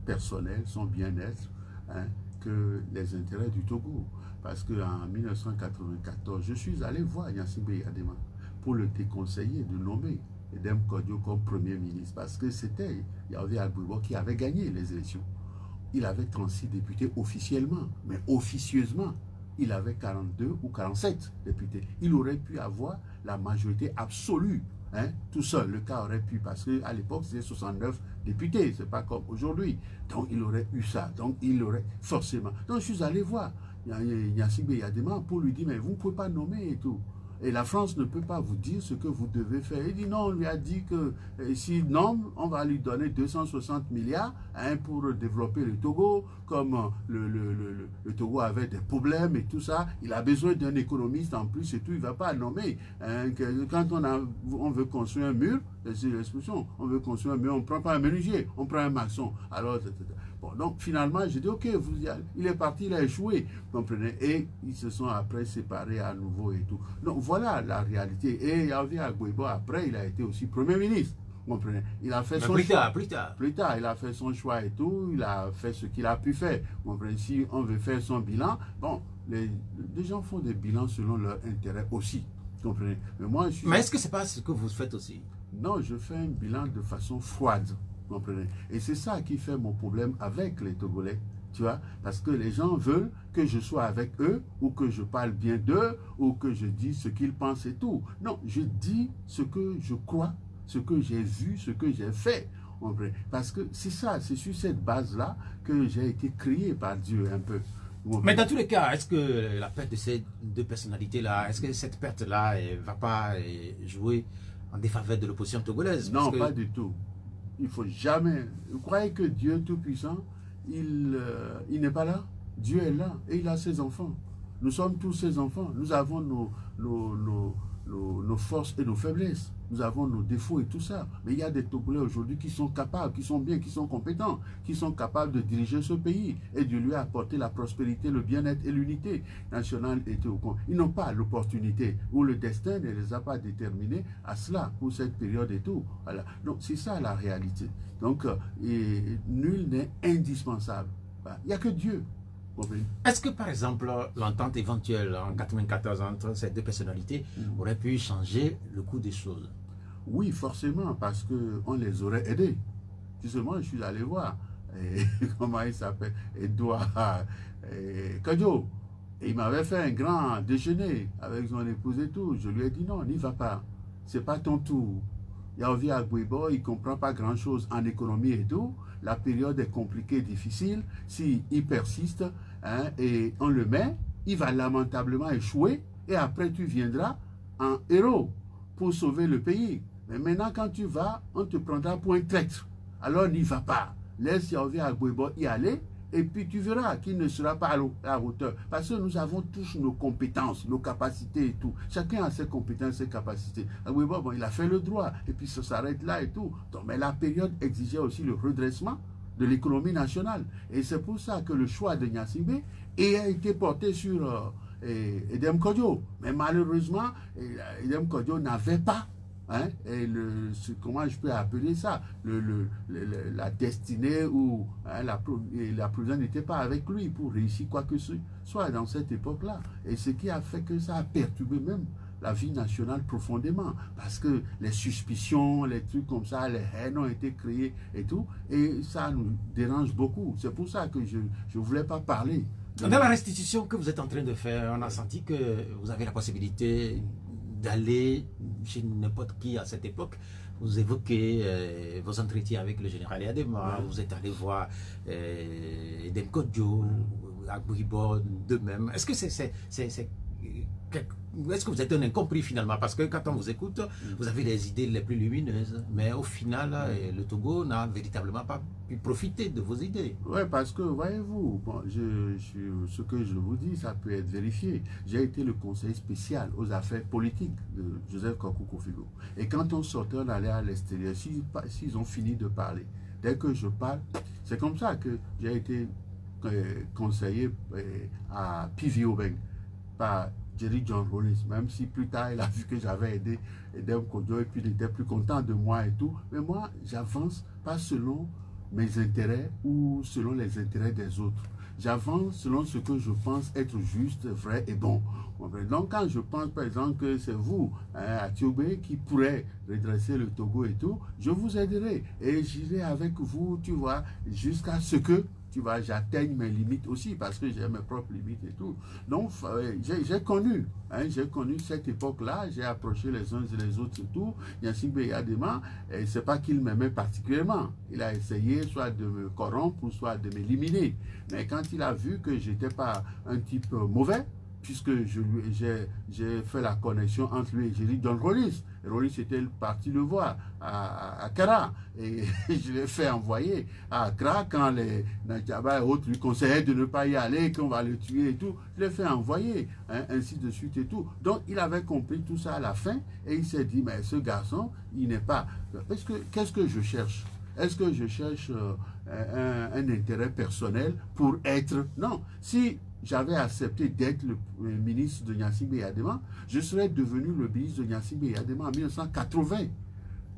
personnelle, son bien-être, hein, que les intérêts du Togo. Parce qu'en 1994, je suis allé voir Gnassingbé Eyadema pour le déconseiller de nommer Edem Kodjo comme Premier ministre. Parce que c'était Yaoundé Agbouibo qui avait gagné les élections. Il avait 36 députés officiellement, mais officieusement, il avait 42 ou 47 députés. Il aurait pu avoir la majorité absolue, hein, tout seul. Le cas aurait pu, parce qu'à l'époque, c'était 69 députés, c'est pas comme aujourd'hui. Donc, il aurait eu ça. Donc, il aurait forcément. Donc, je suis allé voir Gnassingbé Eyadema pour lui dire, mais vous ne pouvez pas nommer et tout. Et la France ne peut pas vous dire ce que vous devez faire. Il dit non, on lui a dit que s'il nomme, on va lui donner 260 milliards, hein, pour développer le Togo. Comme le Togo avait des problèmes et tout ça, il a besoin d'un économiste en plus et tout, il ne va pas nommer. Hein, quand on veut construire un mur, c'est l'expression, on veut construire un mur, on ne prend pas un menuisier, on prend un maçon. Alors, bon, donc finalement, j'ai dit, ok, il est parti, il a échoué, comprenez, et ils se sont après séparés à nouveau et tout. Donc voilà la réalité. Et Yaoundé Agbouibo, après, il a été aussi Premier ministre. Comprenez? Il a fait son choix. Plus tard, il a fait son choix et tout. Il a fait ce qu'il a pu faire. Comprenez? Si on veut faire son bilan, bon, les gens font des bilans selon leur intérêt aussi. Comprenez? Mais est-ce que c'est pas ce que vous faites aussi? Non, je fais un bilan de façon froide. Comprenez? Et c'est ça qui fait mon problème avec les Togolais. Tu vois, parce que les gens veulent que je sois avec eux, ou que je parle bien d'eux, ou que je dise ce qu'ils pensent et tout. Non, je dis ce que je crois, ce que j'ai vu, ce que j'ai fait. Parce que c'est ça, c'est sur cette base-là que j'ai été créé par Dieu un peu. Mais dans tous les cas, est-ce que la perte de ces deux personnalités-là, est-ce que cette perte-là ne va pas jouer en défaveur de l'opposition togolaise? Non, pas du tout. Il ne faut jamais... Vous croyez que Dieu Tout-Puissant, il n'est pas là? Dieu est là et il a ses enfants. Nous sommes tous ses enfants. Nous avons nos forces et nos faiblesses. Nous avons nos défauts et tout ça. Mais il y a des Togolais aujourd'hui qui sont capables, qui sont bien, qui sont compétents, qui sont capables de diriger ce pays et de lui apporter la prospérité, le bien-être et l'unité nationale et tout. Ils n'ont pas l'opportunité ou le destin ne les a pas déterminés à cela pour cette période et tout. Voilà. Donc c'est ça la réalité. Donc nul n'est indispensable. Il n'y a que Dieu. Est-ce que par exemple l'entente éventuelle en 1994 entre ces deux personnalités aurait pu changer le cours des choses? Oui, forcément, parce qu'on les aurait aidés. Justement, je suis allé voir, comment il s'appelle, Edouard Kodjo. Et il m'avait fait un grand déjeuner avec son épouse et tout. Je lui ai dit non, n'y va pas. C'est pas ton tour. Yaoundé Agbouibo, il ne comprend pas grand-chose en économie et tout. La période est compliquée, difficile. S'il persiste, hein, et on le met, il va lamentablement échouer. Et après, tu viendras en héros pour sauver le pays. Mais maintenant, quand tu vas, on te prendra pour un traître. Alors, n'y va pas. Laisse Yaoundé Agbouibo y aller. Et puis tu verras qu'il ne sera pas à la hauteur. Parce que nous avons tous nos compétences, nos capacités et tout. Chacun a ses compétences, ses capacités. Oui, bon, il a fait le droit. Et puis ça s'arrête là et tout. Donc, mais la période exigeait aussi le redressement de l'économie nationale. Et c'est pour ça que le choix de Gnassingbé a été porté sur Edem Kodjo. Mais malheureusement, Edem Kodjo n'avait pas, hein, comment je peux appeler ça, la destinée ou, hein, la providence n'était pas avec lui pour réussir quoi que ce soit dans cette époque-là. Et ce qui a fait que ça a perturbé même la vie nationale profondément, parce que les suspicions, les trucs comme ça, les haines ont été créées et tout, et ça nous dérange beaucoup. C'est pour ça que je ne voulais pas parler. Dans la restitution que vous êtes en train de faire, on a senti que vous avez la possibilité d'aller chez n'importe qui à cette époque. Vous évoquez vos entretiens avec le général Eyadema, vous êtes allé voir Edem Kodjo, Agbouibo de même. Est-ce que vous êtes un incompris finalement? Parce que quand on vous écoute, vous avez les idées les plus lumineuses, mais au final, le Togo n'a véritablement pas pu profiter de vos idées. Oui, parce que, voyez-vous, bon, ce que je vous dis, ça peut être vérifié. J'ai été le conseiller spécial aux affaires politiques de Joseph Kokou-Kofigo. Et quand on sortait, on allait à l'extérieur, s'ils ont fini de parler, dès que je parle, c'est comme ça que j'ai été conseiller à Pivi-Obeng par Jerry John Rawlings, même si plus tard il a vu que j'avais aidé Edem Kodjo et puis il était plus content de moi et tout. Mais moi, j'avance pas selon mes intérêts ou selon les intérêts des autres. J'avance selon ce que je pense être juste, vrai et bon. Donc quand je pense par exemple que c'est vous, à Thiobé, qui pourrait redresser le Togo et tout, je vous aiderai et j'irai avec vous, tu vois, jusqu'à ce que tu vois, j'atteigne mes limites aussi parce que j'ai mes propres limites et tout. Donc, j'ai connu cette époque-là, j'ai approché les uns et les autres et tout. Gnassingbé Eyadema, et c'est pas qu'il m'aimait particulièrement. Il a essayé soit de me corrompre ou soit de m'éliminer. Mais quand il a vu que j'étais pas un type mauvais, puisque j'ai fait la connexion entre lui et Jerry John Rawlings. Rawlings était parti le voir à Accra et je l'ai fait envoyer à Accra quand les Nadjaba et autres lui conseillaient de ne pas y aller, qu'on va le tuer et tout. Je l'ai fait envoyer, hein, ainsi de suite et tout. Donc il avait compris tout ça à la fin et il s'est dit, mais ce garçon, il n'est pas... Qu'est-ce que je cherche? Est-ce que je cherche un intérêt personnel pour être... Non, si j'avais accepté d'être le ministre de Gnassingbé Eyadema, je serais devenu le ministre de Gnassingbé Eyadema en 1980.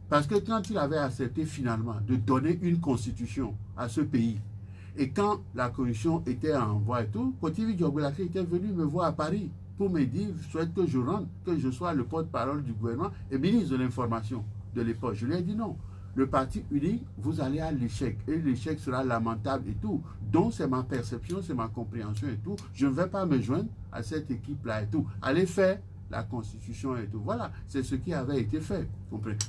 Parce que quand il avait accepté finalement de donner une constitution à ce pays, et quand la constitution était en voie et tout, Kotivi Diogolake était venu me voir à Paris pour me dire, je souhaite que je rentre, que je sois le porte-parole du gouvernement et ministre de l'information de l'époque. Je lui ai dit non. Le parti unique, vous allez à l'échec. Et l'échec sera lamentable et tout. Donc, c'est ma perception, c'est ma compréhension et tout. Je ne vais pas me joindre à cette équipe-là et tout. Allez faire la constitution et tout. Voilà, c'est ce qui avait été fait.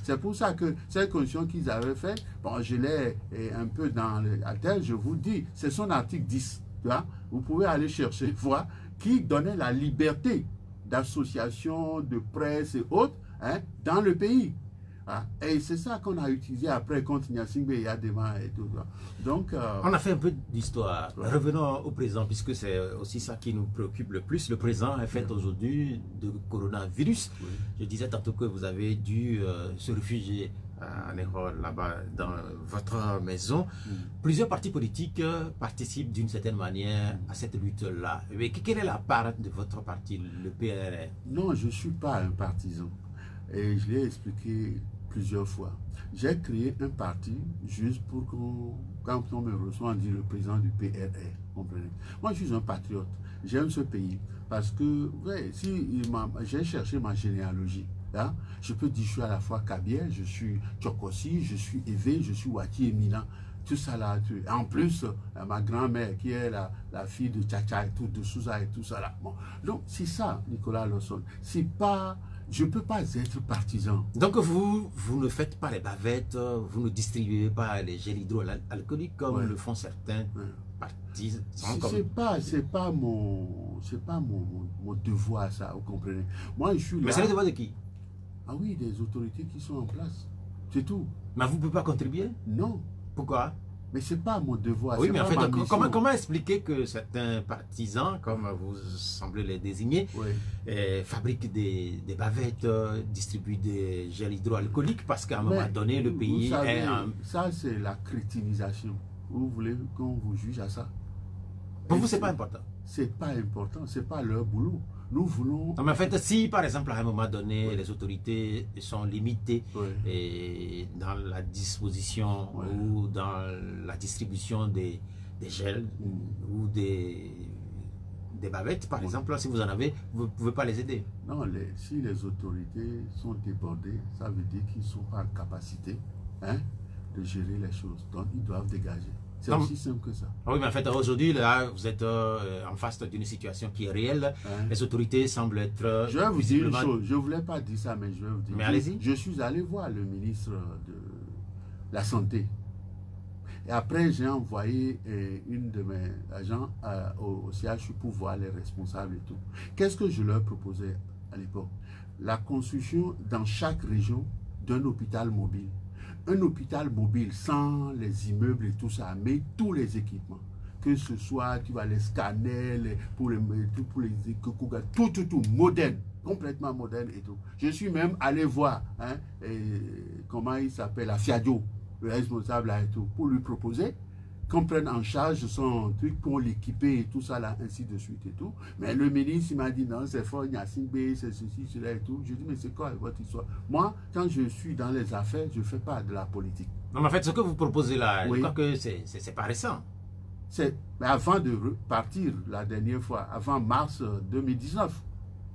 C'est pour ça que cette constitution qu'ils avaient faite, bon, je l'ai un peu dans la tête, je vous dis, c'est son article 10. Tu vois? Vous pouvez aller chercher, voir, qui donnait la liberté d'association, de presse et autres, hein, dans le pays. Et c'est ça qu'on a utilisé après contre Gnassingbé Eyadema et tout. Donc, on a fait un peu d'histoire. Ouais. Revenons au présent, puisque c'est aussi ça qui nous préoccupe le plus. Le présent est fait aujourd'hui de coronavirus. Oui. Je disais tantôt que vous avez dû se réfugier en Europe, là-bas, dans votre maison. Plusieurs partis politiques participent d'une certaine manière à cette lutte-là. Mais quelle est la part de votre parti, le PRR? Non, je ne suis pas un partisan. Et je l'ai expliqué plusieurs fois. J'ai créé un parti juste pour quand on me reçoit, on dit le président du PRR. Comprenez? Moi, je suis un patriote. J'aime ce pays. Parce que, ouais, si j'ai cherché ma généalogie, hein, je peux dire que je suis à la fois Kabia, je suis Tchokossi, je suis Évé, je suis Wati Emina. Tout ça là. En plus, ma grand-mère qui est la fille de Tchacha et tout, de Souza et tout ça là. Bon. Donc, c'est ça, Nicolas Lawson. C'est pas... Je ne peux pas être partisan. Donc vous ne faites pas les bavettes, vous ne distribuez pas les gels hydroalcooliques comme le font certains partis. C'est pas mon devoir, ça, vous comprenez. Moi, je suis là. Mais c'est le devoir de qui? Ah oui, des autorités qui sont en place. C'est tout. Mais vous ne pouvez pas contribuer? Non. Pourquoi? Mais ce n'est pas mon devoir. Oui, mais en fait, comment expliquer que certains partisans, comme vous semblez les désigner, fabriquent des bavettes, distribuent des gels hydroalcooliques parce qu'à un moment donné, le pays est en... Ça, c'est la crétinisation. Vous voulez qu'on vous juge à ça? Pour vous, c'est pas important? C'est pas important, c'est pas leur boulot. Nous voulons... Non, mais en fait, si par exemple à un moment donné, les autorités sont limitées et dans la disposition ou dans la distribution des gels ou des bavettes, par exemple, si vous en avez, vous ne pouvez pas les aider. Non, si les autorités sont débordées, ça veut dire qu'ils ne sont pas en capacité, hein, de gérer les choses. Donc, ils doivent dégager. C'est aussi simple que ça. Oui, mais en fait, aujourd'hui, là, vous êtes en face d'une situation qui est réelle. Les autorités semblent être... Je vais vous dire une chose. Je ne voulais pas dire ça, mais je vais vous dire. Mais allez-y. Je suis allé voir le ministre de la Santé. Et après, j'ai envoyé une de mes agents au CHU pour voir les responsables et tout. Qu'est-ce que je leur proposais à l'époque? La construction dans chaque région d'un hôpital mobile. Un hôpital mobile sans les immeubles et tout ça, mais tous les équipements. Que ce soit, tu vois, les scanners, pour les tout, moderne, complètement moderne et tout. Je suis même allé voir, hein, comment il s'appelle, Afiadio, le responsable là et tout, pour lui proposer qu'on prenne en charge son truc pour l'équiper et tout ça là, ainsi de suite et tout. Mais le ministre, il m'a dit non, c'est fort, Gnassingbé, c'est ceci, cela et tout. Je dis, mais c'est quoi votre histoire? Moi, quand je suis dans les affaires, je ne fais pas de la politique. Non, mais en fait, ce que vous proposez là, Oui. je crois que c'est pas récent. C'est avant de partir la dernière fois, avant mars 2019.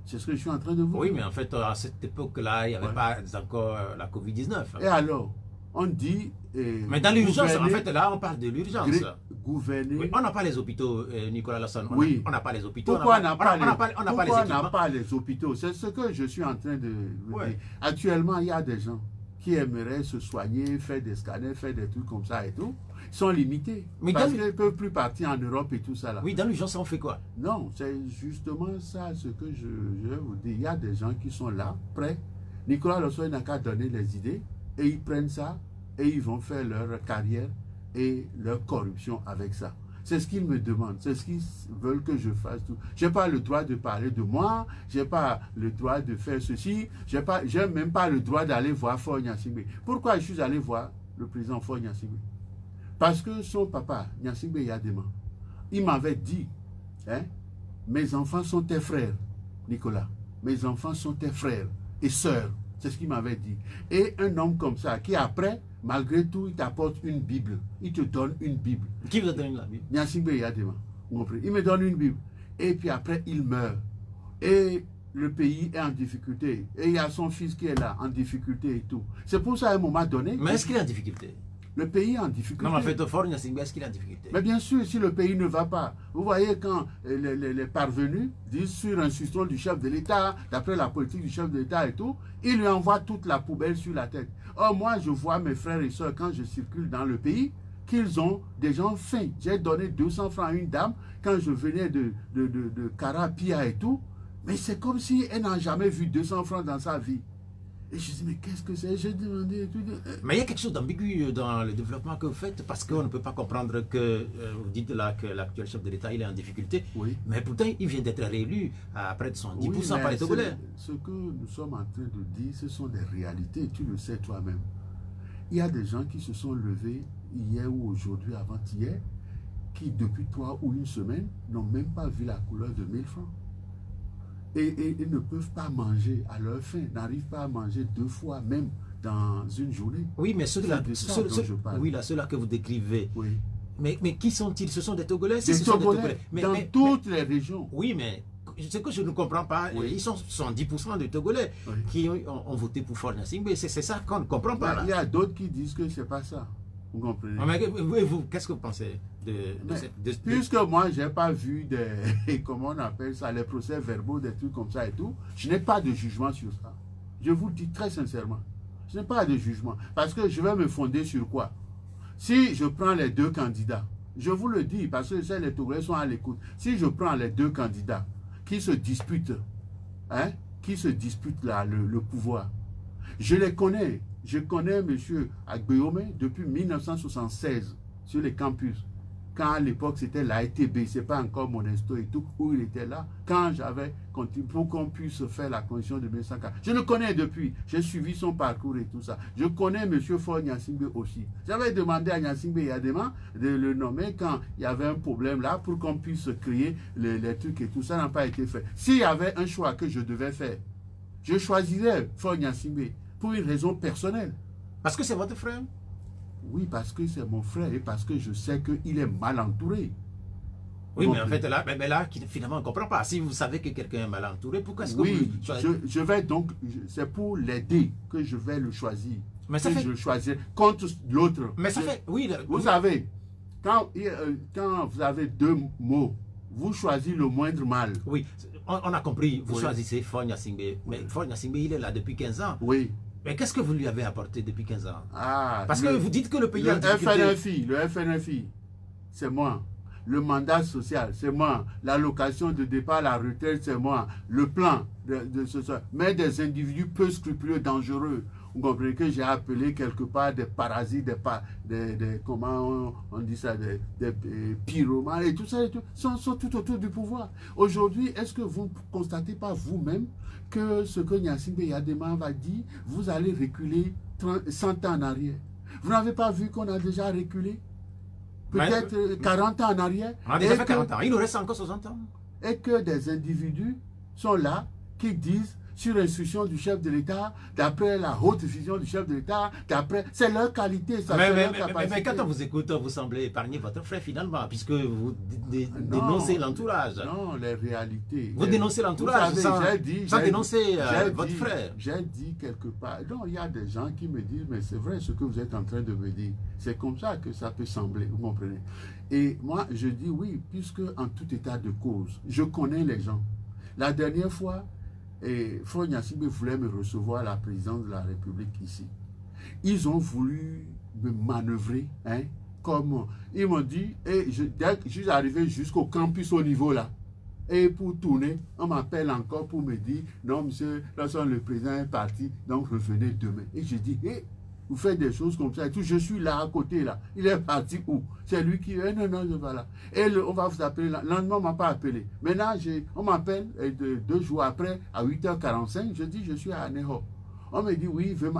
C'est ce que je suis en train de vous Oui, dire. mais en fait, à cette époque-là, il n'y avait pas encore la Covid-19. Et alors, on dit... mais dans l'urgence, en fait, là, on parle de l'urgence. Gouverner... Oui, on n'a pas les hôpitaux, Nicolas Lasson. Oui. On n'a pas les hôpitaux. Pourquoi on n'a pas, pas les hôpitaux? C'est ce que je suis en train de Ouais. dire. Actuellement, il y a des gens qui aimeraient se soigner, faire des scanners, faire des trucs comme ça et tout. Ils sont limités. Mais parce qu'ils ne peuvent plus partir en Europe et tout ça là. Oui, dans l'urgence, on fait quoi? Non, c'est justement ça ce que je vais vous dire. Il y a des gens qui sont là, prêts. Nicolas Lasson n'a qu'à donner les idées et ils prennent ça et ils vont faire leur carrière et leur corruption avec ça. C'est ce qu'ils me demandent, c'est ce qu'ils veulent que je fasse. Je n'ai pas le droit de parler de moi, je n'ai pas le droit de faire ceci, je n'ai même pas le droit d'aller voir Faure Gnassingbé. Pourquoi je suis allé voir le président Faure Gnassingbé? Parce que son papa, Gnassingbé Yadema, il m'avait dit, hein, mes enfants sont tes frères, Nicolas, mes enfants sont tes frères et sœurs. C'est ce qu'il m'avait dit. Et un homme comme ça, qui après, malgré tout, il t'apporte une Bible. Il te donne une Bible. Qui vous a donné la Bible? Gnassingbé Yadema. Il me donne une Bible. Et puis après, il meurt. Et le pays est en difficulté. Et il y a son fils qui est là, en difficulté et tout. C'est pour ça, à un moment donné... Mais est-ce qu'il est en difficulté? Le pays est en difficulté. Non, mais en fait, Faure Gnassingbé, est-ce qu'il est en difficulté? Mais bien sûr, si le pays ne va pas, vous voyez quand les parvenus disent sur instruction du chef de l'État, d'après la politique du chef de l'État et tout, il lui envoie toute la poubelle sur la tête. Or, moi, je vois mes frères et soeurs, quand je circule dans le pays, qu'ils ont des gens fins. J'ai donné 200 francs à une dame quand je venais de Carapia et tout, mais c'est comme si elle n'a jamais vu 200 francs dans sa vie. Et je dis, mais qu'est-ce que c'est? J'ai demandé... Mais il y a quelque chose d'ambigu dans le développement que vous faites, parce qu'on ne peut pas comprendre que vous dites là que l'actuel chef de l'État il est en difficulté, oui. Mais pourtant il vient d'être réélu à près de 110% oui, par les Togolais. Ce que nous sommes en train de dire, ce sont des réalités, tu le sais toi-même. Il y a des gens qui se sont levés hier ou aujourd'hui, avant-hier, qui depuis 3 ou une semaine n'ont même pas vu la couleur de 1000 francs. Et ne peuvent pas manger à leur faim, n'arrivent pas à manger 2 fois même dans une journée. Oui, mais ceux-là oui, ceux-là que vous décrivez, oui. mais qui sont-ils? Ce sont des Togolais? Des Togolais, dans toutes les régions. Oui, mais ce que je ne comprends pas, oui. Ils sont 110% de Togolais oui. qui ont voté pour Faure Gnassingbé. C'est ça qu'on ne comprend pas. Il y a d'autres qui disent que ce n'est pas ça. Vous comprenez? Mais vous, qu'est-ce que vous pensez puisque moi, je n'ai pas vu des, comment on appelle ça, les procès verbaux, des trucs comme ça et tout, je n'ai pas de jugement sur ça. Je vous le dis très sincèrement. Je n'ai pas de jugement. Parce que je vais me fonder sur quoi? Si je prends les 2 candidats, je vous le dis, parce que les Togolais sont à l'écoute. Si je prends les 2 candidats qui se disputent, hein, le pouvoir, je les connais. Je connais M. Agbéome depuis 1976 sur les campus. Quand à l'époque c'était l'AETB, ce n'est pas encore Monesto et tout, où il était là. Quand j'avais continué pour qu'on puisse faire la condition de 1940. Je le connais depuis. J'ai suivi son parcours et tout ça. Je connais M. Faure Gnassingbé aussi. J'avais demandé à Gnassingbé Yadema de le nommer quand il y avait un problème là pour qu'on puisse créer les trucs et tout. Ça n'a pas été fait. S'il y avait un choix que je devais faire, je choisirais Faure Gnassingbé. Pour une raison personnelle. Parce que c'est votre frère? Oui, parce que c'est mon frère et parce que je sais qu'il est mal entouré. Oui, mais en fait, là, finalement, on ne comprend pas. Si vous savez que quelqu'un est mal entouré, pourquoi est-ce que vous... je vais donc... C'est pour l'aider que je vais le choisir. Mais ça fait... Je le choisirai contre l'autre. Mais ça fait... Oui. Vous savez, quand vous avez 2 mots, vous choisissez le moindre mal. Oui, on a compris. Vous choisissez Faure Gnassingbé. Mais Faure Gnassingbé, il est là depuis 15 ans. Oui. Mais qu'est-ce que vous lui avez apporté depuis 15 ans? Parce que vous dites que le pays le FNFI, c'est moi. Le mandat social, c'est moi. L'allocation de départ à la retraite, c'est moi. Le plan de ce soir. Mais des individus peu scrupuleux, dangereux, vous comprenez, que j'ai appelé quelque part des parasites, comment on dit ça, des pyromanes et tout ça, sont tout autour du pouvoir. Aujourd'hui, est-ce que vous ne constatez pas vous-même que ce que Gnassingbé Yadema va dire, vous allez reculer 100 ans en arrière? Vous n'avez pas vu qu'on a déjà reculé? peut-être 40 ans en arrière. On a déjà fait 40 ans, il nous reste encore 60 ans. Et que des individus sont là qui disent, sur instruction du chef de l'État, d'après la haute vision du chef de l'État, d'après... C'est leur qualité, ça, c'est leur capacité. Mais quand on vous écoute, vous semblez épargner votre frère finalement, puisque vous dénoncez l'entourage. Non, les réalités. Vous dénoncez l'entourage sans dénoncer votre frère. J'ai dit quelque part... Non, il y a des gens qui me disent, mais c'est vrai ce que vous êtes en train de me dire. C'est comme ça que ça peut sembler, vous comprenez. Et moi, je dis oui, puisque en tout état de cause, je connais les gens. La dernière fois, Faure Gnassingbé voulait me recevoir à la présidence de la République ici. Ils ont voulu me manœuvrer, hein, comme ils m'ont dit, et dès que je suis arrivé jusqu'au campus au niveau là, et pour tourner, on m'appelle encore pour me dire, non monsieur, lorsque le président est parti, donc revenez demain. Et je dis, hé, vous faites des choses comme ça et tout, je suis là à côté là, il est parti où? C'est lui qui, non, je vais là. Et on va vous appeler, le lendemain on ne m'a pas appelé. Maintenant, on m'appelle 2 jours après, à 8h45, je dis, je suis à Aného. On me dit, oui, il veut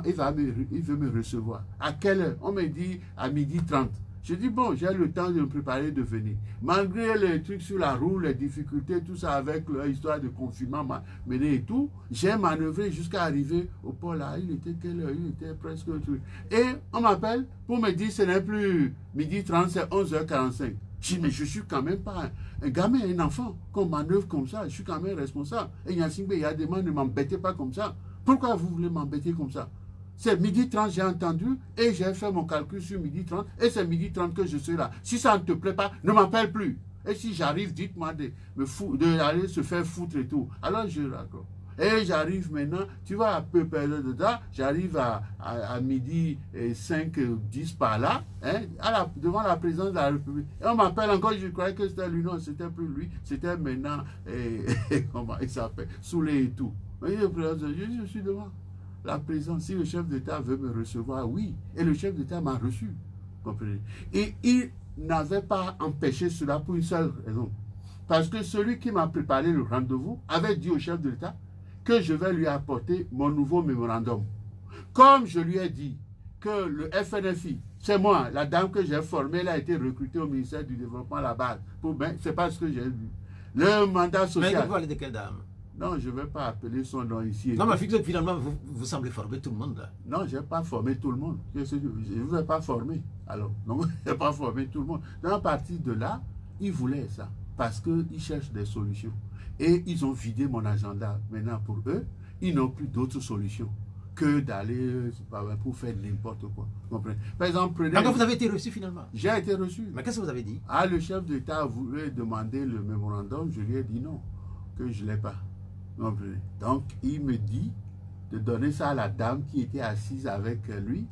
me recevoir. À quelle heure? On me dit, à 12h30. Je dis, bon, j'ai le temps de me préparer de venir. Malgré les trucs sur la roue, les difficultés, tout ça avec l'histoire de confinement mené et tout, j'ai manœuvré jusqu'à arriver au port là. Il était quelle heure? Il était presque... Et on m'appelle pour me dire, ce n'est plus 12h30, c'est 11h45. Je dis, mais je suis quand même pas un gamin, un enfant, qu'on manœuvre comme ça. Je suis quand même responsable. Et Gnassingbé, il y a des gens, ne m'embêtez pas comme ça. Pourquoi vous voulez m'embêter comme ça? C'est 12h30, j'ai entendu, et j'ai fait mon calcul sur 12h30, et c'est 12h30 que je suis là. Si ça ne te plaît pas, ne m'appelle plus. Et si j'arrive, dites-moi d'aller se faire foutre et tout. Alors je raccroche. Et j'arrive maintenant, tu vois, à peu près de là, j'arrive à midi 5, 10 par là, hein, devant la présidence de la République. Et on m'appelle encore, je croyais que c'était lui, non, c'était plus lui, c'était maintenant, comment il s'appelle, Soulé et tout. Je suis devant la présidence. Si le chef d'État veut me recevoir, oui. Et le chef d'État m'a reçu. Comprenez? Et il n'avait pas empêché cela pour une seule raison. Parce que celui qui m'a préparé le rendez-vous avait dit au chef de l'État que je vais lui apporter mon nouveau mémorandum. Comme je lui ai dit que le FNFI, c'est moi, la dame que j'ai formée, elle a été recrutée au ministère du Développement à la base. C'est pas ce que j'ai vu. Le mandat social... Mais vous parlez de quelle dame? Non, je ne vais pas appeler son nom ici. Non, mais finalement, vous semblez former tout le monde là. Non, je n'ai pas formé tout le monde. Je ne vous ai pas formé. Alors, non, je n'ai pas formé tout le monde. Donc, à partir de là, ils voulaient ça. Parce qu'ils cherchent des solutions. Et ils ont vidé mon agenda. Maintenant, pour eux, ils n'ont plus d'autres solutions que d'aller pour faire n'importe quoi. Vous comprenez? Par exemple, prenez... Donc, vous avez été reçu finalement? J'ai été reçu. Mais qu'est-ce que vous avez dit? Ah, le chef d'État voulait demander le mémorandum. Je lui ai dit non, que je ne l'ai pas. Donc, il me dit de donner ça à la dame qui était assise avec lui,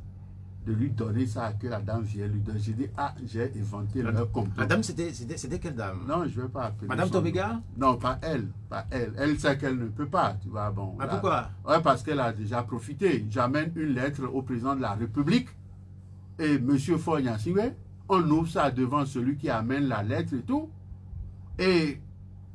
de lui donner ça, que la dame vienne lui donner. J'ai dit, ah, j'ai inventé leur complot. La dame, c'était quelle dame? Non, je ne vais pas appeler. Madame Tobega? Non, pas elle. Pas elle. Elle sait qu'elle ne peut pas, tu vois. Bon, mais pourquoi? Ouais, parce qu'elle a déjà profité. J'amène une lettre au président de la République et M. Faure Gnassingbé, on ouvre ça devant celui qui amène la lettre et tout. Et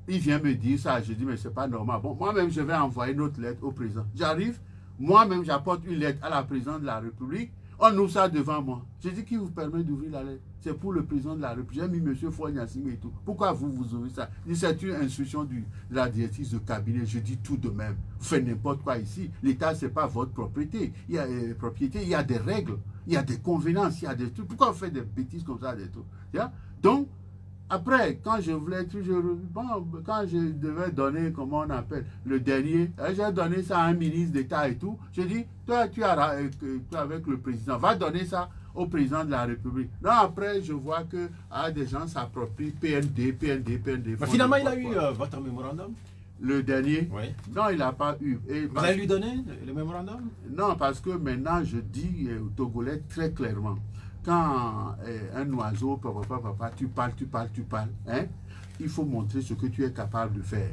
il vient me dire ça, je dis, mais c'est pas normal. Bon, moi-même, je vais envoyer une autre lettre au président. J'arrive, moi-même, j'apporte une lettre à la présidente de la République. On ouvre ça devant moi. Je dis, qui vous permet d'ouvrir la lettre? C'est pour le président de la République. J'ai mis M. Faure Gnassingbé et tout. Pourquoi vous ouvrez ça? C'est une instruction de la directrice de cabinet. Je dis tout de même. Vous faites n'importe quoi ici. L'État, ce n'est pas votre propriété. Il y a il y a des règles, il y a des convenances, il y a des trucs. Pourquoi vous faites des bêtises comme ça, des trucs? Donc, après, quand je voulais toujours, quand je devais donner, comment on appelle, le dernier, j'ai donné ça à un ministre d'État et tout. Je dis, toi, tu as avec le président, va donner ça au président de la République. Non, après, je vois que des gens s'approprient PND. Mais finalement, il a eu votre mémorandum? Le dernier? Oui. Non, il n'a pas eu. Vous allez lui donner le mémorandum? Non, parce que maintenant, je dis aux Togolais très clairement, quand un oiseau, papa, tu parles, hein, il faut montrer ce que tu es capable de faire.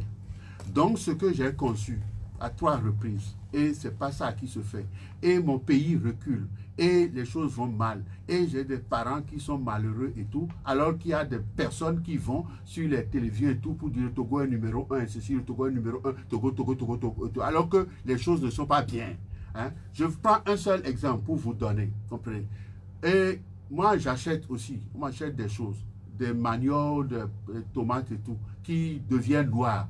Donc, ce que j'ai conçu à 3 reprises, et c'est pas ça qui se fait, et mon pays recule, et les choses vont mal, et j'ai des parents qui sont malheureux et tout, alors qu'il y a des personnes qui vont sur les télévisions et tout pour dire le Togo est numéro 1, ceci, le Togo est numéro 1, Togo, alors que les choses ne sont pas bien. Hein. Je prends un seul exemple pour vous donner, comprenez. Et moi j'achète aussi, on m'achète des choses, des maniocs, des tomates et tout, qui deviennent noirs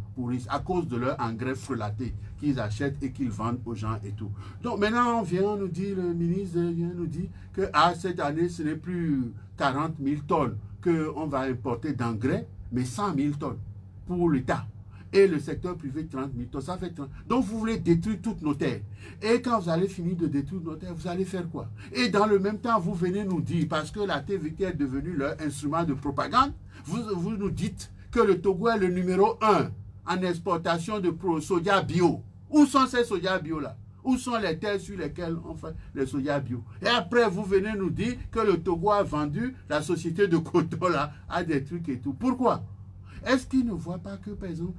à cause de leur engrais frelaté qu'ils achètent et qu'ils vendent aux gens et tout. Donc maintenant, on vient nous dire, le ministre vient nous dire que cette année, ce n'est plus 40 000 tonnes qu'on va importer d'engrais, mais 100 000 tonnes pour l'État. Et le secteur privé 30 000 tonnes, ça fait 30. Donc vous voulez détruire toutes nos terres. Et quand vous allez finir de détruire nos terres, vous allez faire quoi? Et dans le même temps, vous venez nous dire, parce que la TVT est devenue leur instrument de propagande, vous nous dites que le Togo est le numéro 1 en exportation de soja bio. Où sont ces soja bio là? Où sont les terres sur lesquelles on fait les soja bio? Et après, vous venez nous dire que le Togo a vendu la société de coton là à des trucs et tout. Pourquoi? Est-ce qu'il ne voit pas que, par exemple...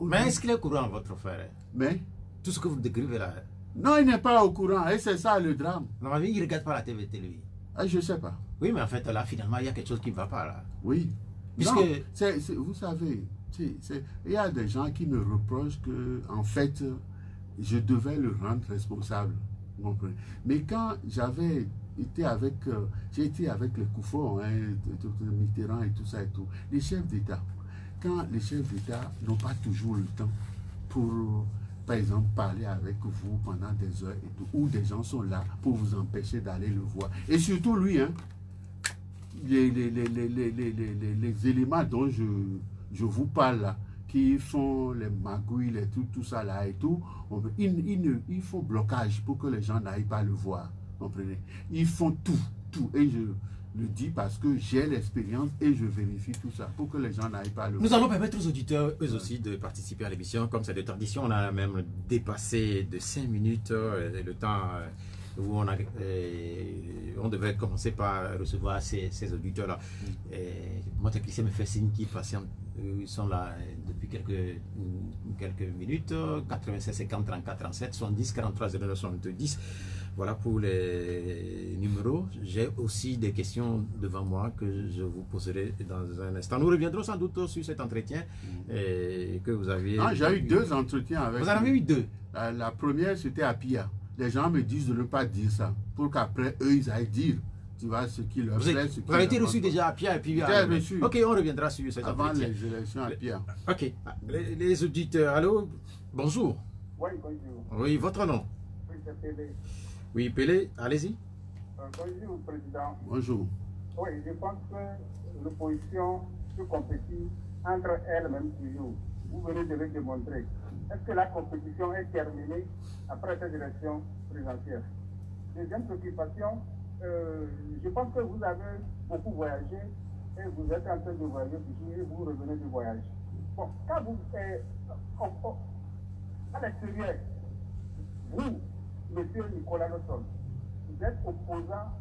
Mais est-ce qu'il est au courant, votre frère? Mais tout ce que vous décrivez là. Non, il n'est pas au courant. Et c'est ça le drame. Non, mais il ne regarde pas la TVT, lui. Ah, je ne sais pas. Oui, mais en fait, là, finalement, il y a quelque chose qui ne va pas, là. Oui. Puisque... Non, vous savez, il y a des gens qui me reprochent que, en fait, je devais le rendre responsable. Mais quand j'avais été avec... j'ai été avec les Koufo, Mitterrand et tout ça et tout. Les chefs d'État. Quand les chefs d'État n'ont pas toujours le temps pour, par exemple, parler avec vous pendant des heures et tout, ou des gens sont là pour vous empêcher d'aller le voir. Et surtout lui, hein, les éléments dont je vous parle là, qui font les magouilles, les trucs, tout ça là et tout, ils font blocage pour que les gens n'aillent pas le voir. Comprenez? Ils font tout. Et je le dis parce que j'ai l'expérience et je vérifie tout ça pour que les gens n'aillent pas le voir. Nous allons permettre aux auditeurs, eux aussi, de participer à l'émission. Comme c'est de tradition, on a même dépassé de 5 minutes le temps où on devait commencer par recevoir ces auditeurs-là. Mon technicien me fait signe qu'ils patientent. Ils sont là depuis quelques minutes. 96 50 34 37 70 43 09 70. Voilà pour les numéros. J'ai aussi des questions devant moi que je vous poserai dans un instant. Nous reviendrons sans doute sur cet entretien que vous aviez... Ah, j'ai eu 2 entretiens avec... Vous en avez eu 2? La première, c'était à Pia. Les gens me disent de ne pas dire ça, pour qu'après, eux, ils aillent dire, tu vois, ce qui leur plaît. Vous avez été reçu déjà à Pia et puis... reçu. Ok, on reviendra sur cet avant entretien. les élections à Pia. Ok. Les auditeurs, allô? Bonjour. Oui, bonjour. Oui, votre nom? Oui, c'est Pélé. Oui, Pélé, allez-y. Bonjour, Président. Bonjour. Oui, je pense que l'opposition se compétit entre elles-mêmes toujours. Vous venez de le démontrer. Est-ce que la compétition est terminée après cette élection présidentielle? Deuxième préoccupation, je pense que vous avez beaucoup voyagé et vous êtes en train de voyager toujours et vous revenez du voyage. Bon, quand vous êtes à l'extérieur, vous, monsieur Nicolas Losson, vous êtes opposant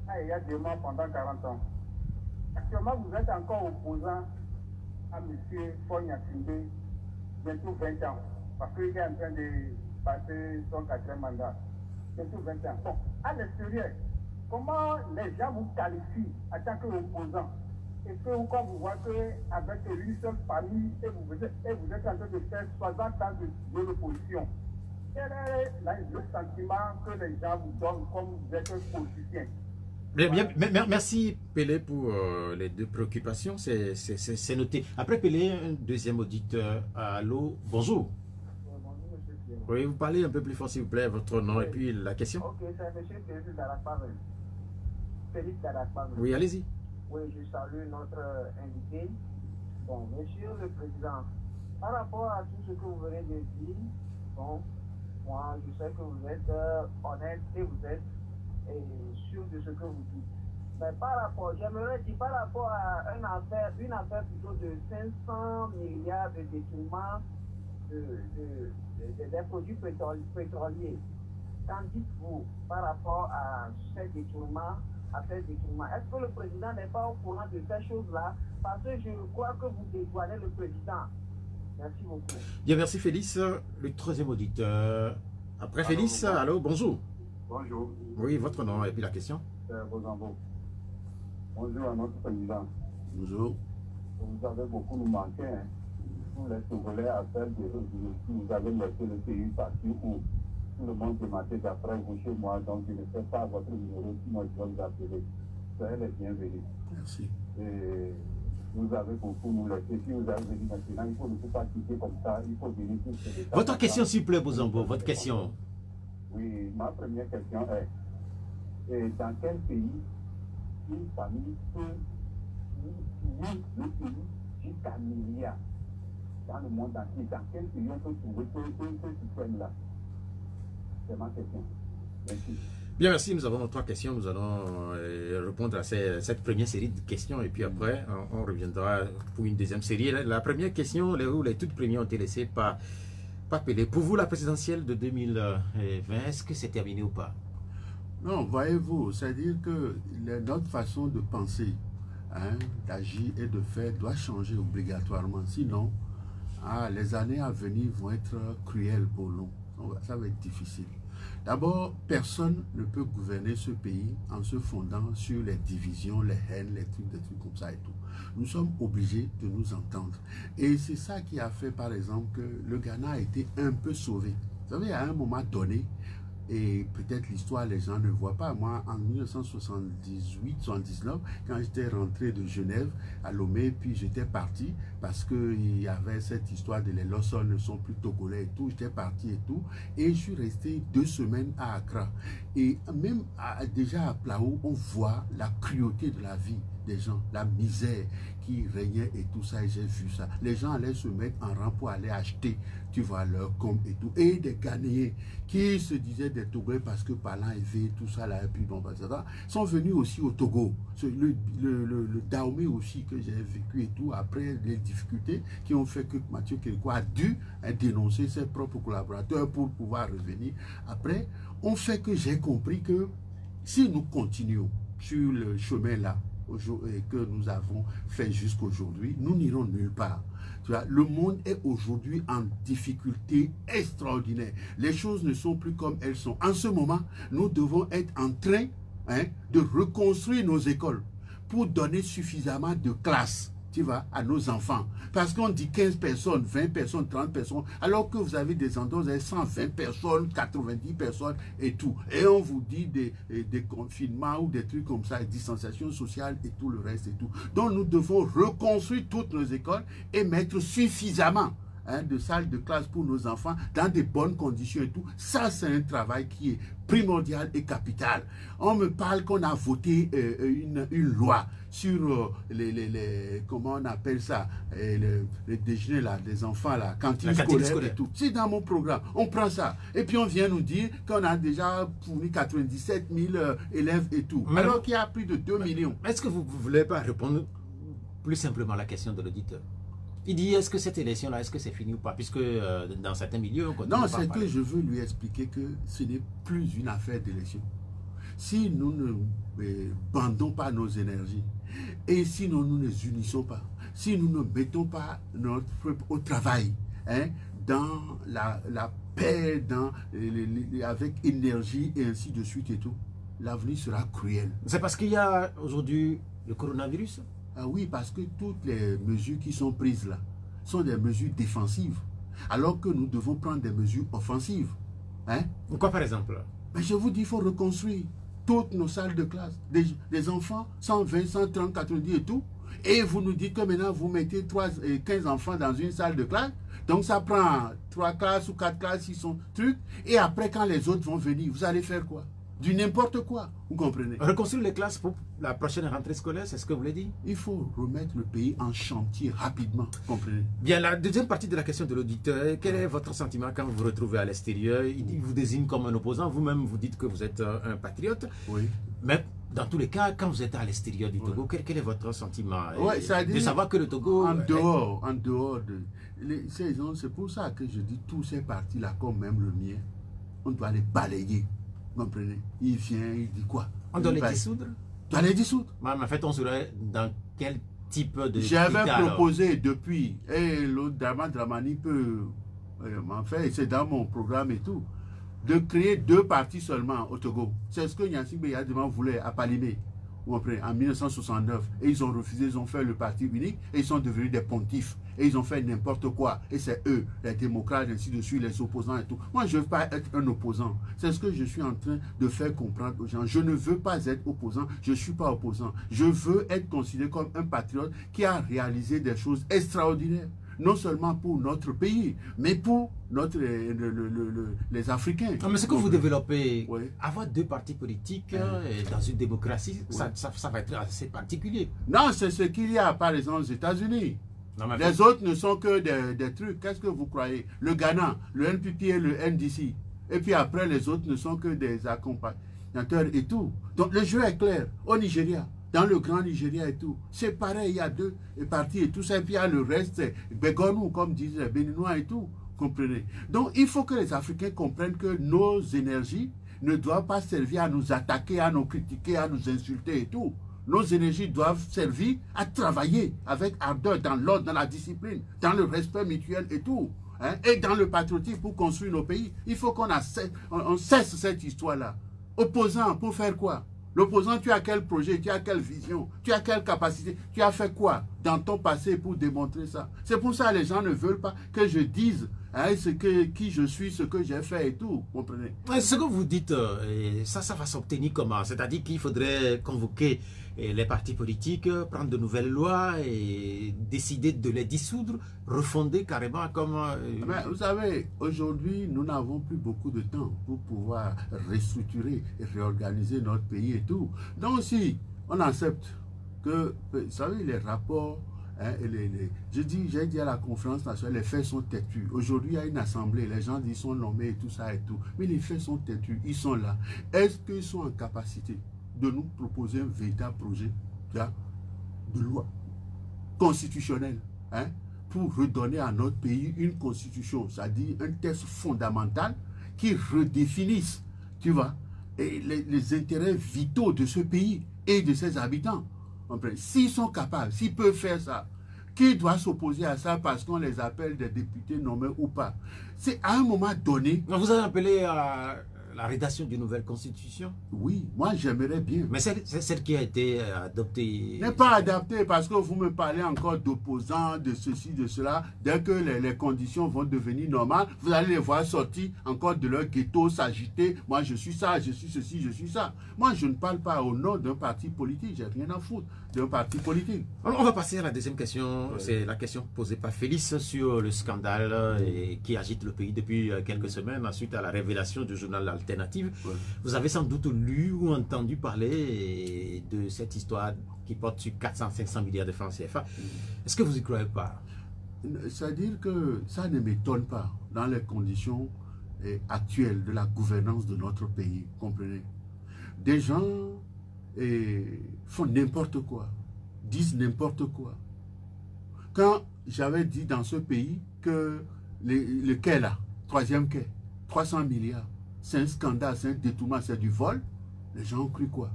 à Eya Dema pendant 40 ans. Actuellement, vous êtes encore opposant à monsieur Fogna Timbe, bientôt 20 ans, parce qu'il est en train de passer son 4e mandat. Bientôt 20 ans. Bon, à l'extérieur, comment les gens vous qualifient en tant qu'opposant? Et que quand vous voyez qu'avec une seule famille, et vous êtes en train de faire 60 ans de l'opposition, quel est le sentiment que les gens vous donnent comme vous êtes politicien? Bien, merci Pélé pour les 2 préoccupations, c'est noté. Après Pélé, un deuxième auditeur. Allô, bonjour. Bonjour, monsieur Pierre. Oui, vous parlez un peu plus fort s'il vous plaît, votre nom et puis la question. Ok, c'est monsieur Félix Darakpavel. Félix Darakpavel. Oui, allez-y. Oui, je salue notre invité. Bon, monsieur le président, par rapport à tout ce que vous venez de dire, bon, moi, je sais que vous êtes honnête et vous êtes sûr de ce que vous dites. Mais par rapport, j'aimerais dire par rapport à une affaire plutôt de 500 milliards de détournements des produits pétroliers. Qu'en dites-vous par rapport à ces détournements, est-ce que le président n'est pas au courant de ces choses-là? Parce que je crois que vous dédouanez le président. Merci beaucoup. Bien, merci Félix. Le 3e auditeur. Après Félix, allô, bonjour. Bonjour. Oui, votre nom et puis la question. Bonjour à notre président. Bonjour. Vous avez beaucoup nous manqué. Hein. Vous les Togolais à faire vous avez laissé le pays partir où tout le monde demandait d'après vous chez moi, donc je ne sais pas votre numéro, sinon je vais vous appeler. soyez les bienvenus. Merci. Et vous avez beaucoup nous laisser. Si vous avez venu maintenant, il ne faut pas quitter comme ça. Il faut venir tous ces détails. Votre question, s'il vous plaît, Bozambo, votre question. Oui, ma première question est, dans quel pays une famille peut piller le pays jusqu'à milliards dans le monde entier? Dans quel pays on peut trouver ce système-là? C'est ma question. Merci. Bien, merci. Nous avons 3 questions. Nous allons répondre à cette première série de questions et puis après, on reviendra pour une deuxième série. La première question, les toutes premières ont été laissées par Pelé. Pour vous, la présidentielle de 2020, est-ce que c'est terminé ou pas? Non, voyez-vous, c'est-à-dire que notre façon de penser, hein, d'agir et de faire doit changer obligatoirement. Sinon, les années à venir vont être cruelles pour nous. Ça va être difficile. D'abord, personne ne peut gouverner ce pays en se fondant sur les divisions, les haines, des trucs comme ça et tout. Nous sommes obligés de nous entendre. Et c'est ça qui a fait, par exemple, que le Ghana a été un peu sauvé. Vous savez, à un moment donné, et peut-être l'histoire, les gens ne voient pas. Moi, en 1978-79, quand j'étais rentré de Genève à Lomé, puis j'étais parti parce qu'il y avait cette histoire de les Lossons ne sont plus togolais et tout. J'étais parti et tout. Et je suis resté 2 semaines à Accra. Et même déjà à Plao, on voit la cruauté de la vie des gens, la misère qui régnait et tout ça, et j'ai vu ça. Les gens allaient se mettre en rang pour aller acheter, tu vois, leur com et tout. Et des Ghanéens qui se disaient des Togolais parce que parlant élevé, tout ça là, et puis bon, etc., sont venus aussi au Togo. Le Dahomey aussi que j'ai vécu et tout, après les difficultés qui ont fait que Mathieu Kérékou a dû dénoncer ses propres collaborateurs pour pouvoir revenir. Après, on fait que j'ai compris que si nous continuons sur le chemin là, que nous avons fait jusqu'aujourd'hui, nous n'irons nulle part. Tu vois, le monde est aujourd'hui en difficulté extraordinaire. Les choses ne sont plus comme elles sont. En ce moment, nous devons être en train, hein, de reconstruire nos écoles pour donner suffisamment de classes, tu vois, à nos enfants. Parce qu'on dit 15 personnes, 20 personnes, 30 personnes, alors que vous avez des endroits, vous avez 120 personnes, 90 personnes et tout. Et on vous dit des confinements ou des trucs comme ça, des distanciations sociales et tout le reste et tout. Donc nous devons reconstruire toutes nos écoles et mettre suffisamment, hein, de salles de classe pour nos enfants dans de bonnes conditions et tout. Ça, c'est un travail qui est primordial et capital. On me parle qu'on a voté une loi sur comment on appelle ça, le déjeuner là, des enfants là, cantine scolaire et tout. C'est dans mon programme. On prend ça. Et puis on vient nous dire qu'on a déjà fourni 97 000 élèves et tout. Mais alors qu'il y a plus de 2 millions. Est-ce que vous ne voulez pas répondre plus simplement à la question de l'auditeur? Il dit, est-ce que cette élection-là, est-ce que c'est fini ou pas? Puisque dans certains milieux, on continue. Non, c'est que je veux lui expliquer que ce n'est plus une affaire d'élection. Si nous ne bandons pas nos énergies, et si nous ne nous unissons pas, si nous ne mettons pas notre peuple au travail, hein, dans la paix, avec énergie et ainsi de suite et tout, l'avenir sera cruel. C'est parce qu'il y a aujourd'hui le coronavirus? Ah oui, parce que toutes les mesures qui sont prises là sont des mesures défensives, alors que nous devons prendre des mesures offensives. Hein? Quoi par exemple? Mais je vous dis, il faut reconstruire toutes nos salles de classe. Des enfants, 120, 130, 90 et tout. Et vous nous dites que maintenant vous mettez 15 enfants dans une salle de classe. Donc ça prend 3 classes ou 4 classes, ils sont trucs. Et après, quand les autres vont venir, vous allez faire quoi? Du n'importe quoi, vous comprenez? Reconstruire les classes pour la prochaine rentrée scolaire, c'est ce que vous voulez dire? Il faut remettre le pays en chantier rapidement, vous comprenez? Bien, la deuxième partie de la question de l'auditeur, quel est votre sentiment quand vous vous retrouvez à l'extérieur? Il vous désigne comme un opposant, vous-même vous dites que vous êtes un patriote. Oui. Mais dans tous les cas, quand vous êtes à l'extérieur du Togo, quel est votre sentiment? Ouais, ça dit, de savoir que le Togo... En dehors de... C'est pour ça que je dis tous ces partis-là, comme même le mien, on doit les balayer. Vous comprenez? Il vient, il dit quoi? On doit les dissoudre? On doit les dissoudre. Mais en fait, on serait dans quel type de... J'avais proposé depuis, et l'autre Dramani peut m'en faire, c'est dans mon programme et tout, de créer 2 partis seulement au Togo. C'est ce que Nyansing Beyadima voulait à Palimé. Vous comprenez, en 1969, et ils ont refusé, ils ont fait le parti unique, et ils sont devenus des pontifs, et ils ont fait n'importe quoi, et c'est eux, les démocrates, ainsi de suite, les opposants et tout. Moi, je ne veux pas être un opposant, c'est ce que je suis en train de faire comprendre aux gens. Je ne veux pas être opposant, je ne suis pas opposant, je veux être considéré comme un patriote qui a réalisé des choses extraordinaires, non seulement pour notre pays, mais pour les Africains. Non, mais ce que vous développez, oui. Avoir deux partis politiques dans une démocratie, oui. ça va être assez particulier. Non, c'est ce qu'il y a, par exemple, aux États-Unis. Les autres ne sont que des trucs. Qu'est-ce que vous croyez? Le Ghana, le NPP et le NDC. Et puis après, les autres ne sont que des accompagnateurs et tout. Donc le jeu est clair. Au Nigeria, dans le grand Nigeria et tout, c'est pareil, il y a deux partis et tout ça. Et puis il y a le reste, c'est Begonou, comme disent les Béninois et tout. Comprenez? Donc il faut que les Africains comprennent que nos énergies ne doivent pas servir à nous attaquer, à nous critiquer, à nous insulter et tout. Nos énergies doivent servir à travailler avec ardeur dans l'ordre, dans la discipline, dans le respect mutuel et tout. Hein, et dans le patriotisme pour construire nos pays. Il faut qu'on cesse cette histoire-là. Opposant, pour faire quoi? L'opposant, tu as quel projet, tu as quelle vision, tu as quelle capacité, tu as fait quoi dans ton passé pour démontrer ça? C'est pour ça que les gens ne veulent pas que je dise qui je suis, ce que j'ai fait et tout, comprenez? Ce que vous dites, ça va s'obtenir comment? C'est-à-dire qu'il faudrait convoquer les partis politiques, prendre de nouvelles lois et décider de les dissoudre, refonder carrément comme... Mais vous savez, aujourd'hui, nous n'avons plus beaucoup de temps pour pouvoir restructurer et réorganiser notre pays et tout. Donc si on accepte que, vous savez, les rapports... j'ai dit à la conférence nationale, les faits sont têtus. Aujourd'hui, il y a une assemblée, les gens disent qu'ils sont nommés et tout ça et tout. Mais les faits sont têtus, ils sont là. Est-ce qu'ils sont en capacité de nous proposer un véritable projet de loi constitutionnelle pour redonner à notre pays une constitution, c'est-à-dire un texte fondamental qui redéfinisse, tu vois, les intérêts vitaux de ce pays et de ses habitants. S'ils sont capables, s'ils peuvent faire ça, qui doit s'opposer à ça parce qu'on les appelle des députés nommés ou pas? C'est à un moment donné... Vous avez appelé à la rédaction d'une nouvelle constitution? Oui, moi j'aimerais bien. Mais c'est celle qui a été adoptée... N'est pas adaptée parce que vous me parlez encore d'opposants, de ceci, de cela. Dès que les conditions vont devenir normales, vous allez les voir sortir encore de leur ghetto, s'agiter. Moi je suis ça, je suis ceci, je suis ça. Moi je ne parle pas au nom d'un parti politique, j'ai rien à foutre d'un parti politique. Alors, on va passer à la deuxième question. C'est la question posée par Félix sur le scandale qui agite le pays depuis quelques semaines suite à la révélation du journal Alternative. Vous avez sans doute lu ou entendu parler de cette histoire qui porte sur 400-500 milliards de francs CFA. Est-ce que vous y croyez pas? C'est-à-dire que ça ne m'étonne pas dans les conditions actuelles de la gouvernance de notre pays. Comprenez? Des gens font n'importe quoi, disent n'importe quoi. Quand j'avais dit dans ce pays que le quai là, troisième quai, 300 milliards, c'est un scandale, c'est un détournement, c'est du vol, les gens ont cru quoi?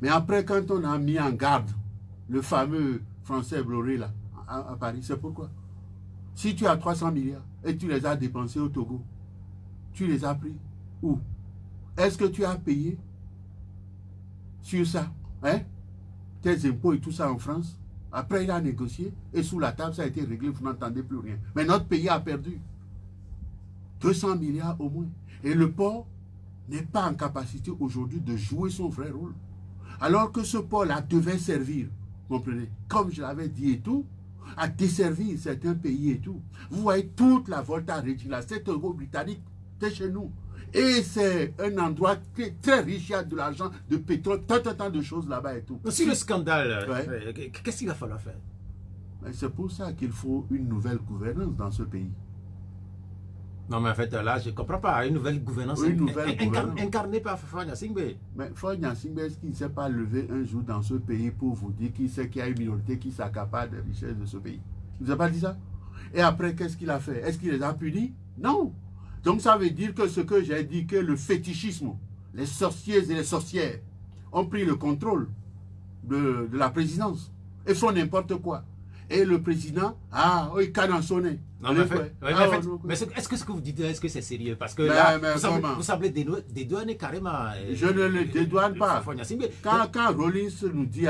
Mais après, quand on a mis en garde le fameux français Bloré là, à Paris, c'est pourquoi? Si tu as 300 milliards et tu les as dépensés au Togo, tu les as pris où? Est-ce que tu as payé sur ça, tes impôts et tout ça en France? Après, il a négocié et sous la table, ça a été réglé, vous n'entendez plus rien. Mais notre pays a perdu 200 milliards au moins. Et le port n'est pas en capacité aujourd'hui de jouer son vrai rôle. Alors que ce port-là devait servir, comprenez, comme je l'avais dit et tout, à desservir certains pays et tout. Vous voyez toute la Volta Regina, cet euro britannique, c'est chez nous. Et c'est un endroit très riche, il y a de l'argent, de pétrole, tant de choses là-bas et tout. Si le scandale, qu'est-ce qu'il va falloir faire? C'est pour ça qu'il faut une nouvelle gouvernance dans ce pays. Non, mais en fait, là, je ne comprends pas. Une nouvelle gouvernance, incarnée par Fafa Gnassingbé. Mais Fafa Gnassingbé, est-ce qu'il ne s'est pas levé un jour dans ce pays pour vous dire qu'il sait qu'il y a une minorité qui s'accapare des richesses de ce pays? Il ne vous a pas dit ça? Et après, qu'est-ce qu'il a fait? Est-ce qu'il les a punis? Non. Donc ça veut dire que ce que j'ai dit, que le fétichisme, les sorciers et les sorcières ont pris le contrôle de la présidence et font n'importe quoi. Et le président, il canne sonner. Non, mais est-ce que ce que vous dites, est-ce que c'est sérieux? Parce que vous semblez dédouaner carrément. Je ne le dédouane pas. Quand Rollins nous dit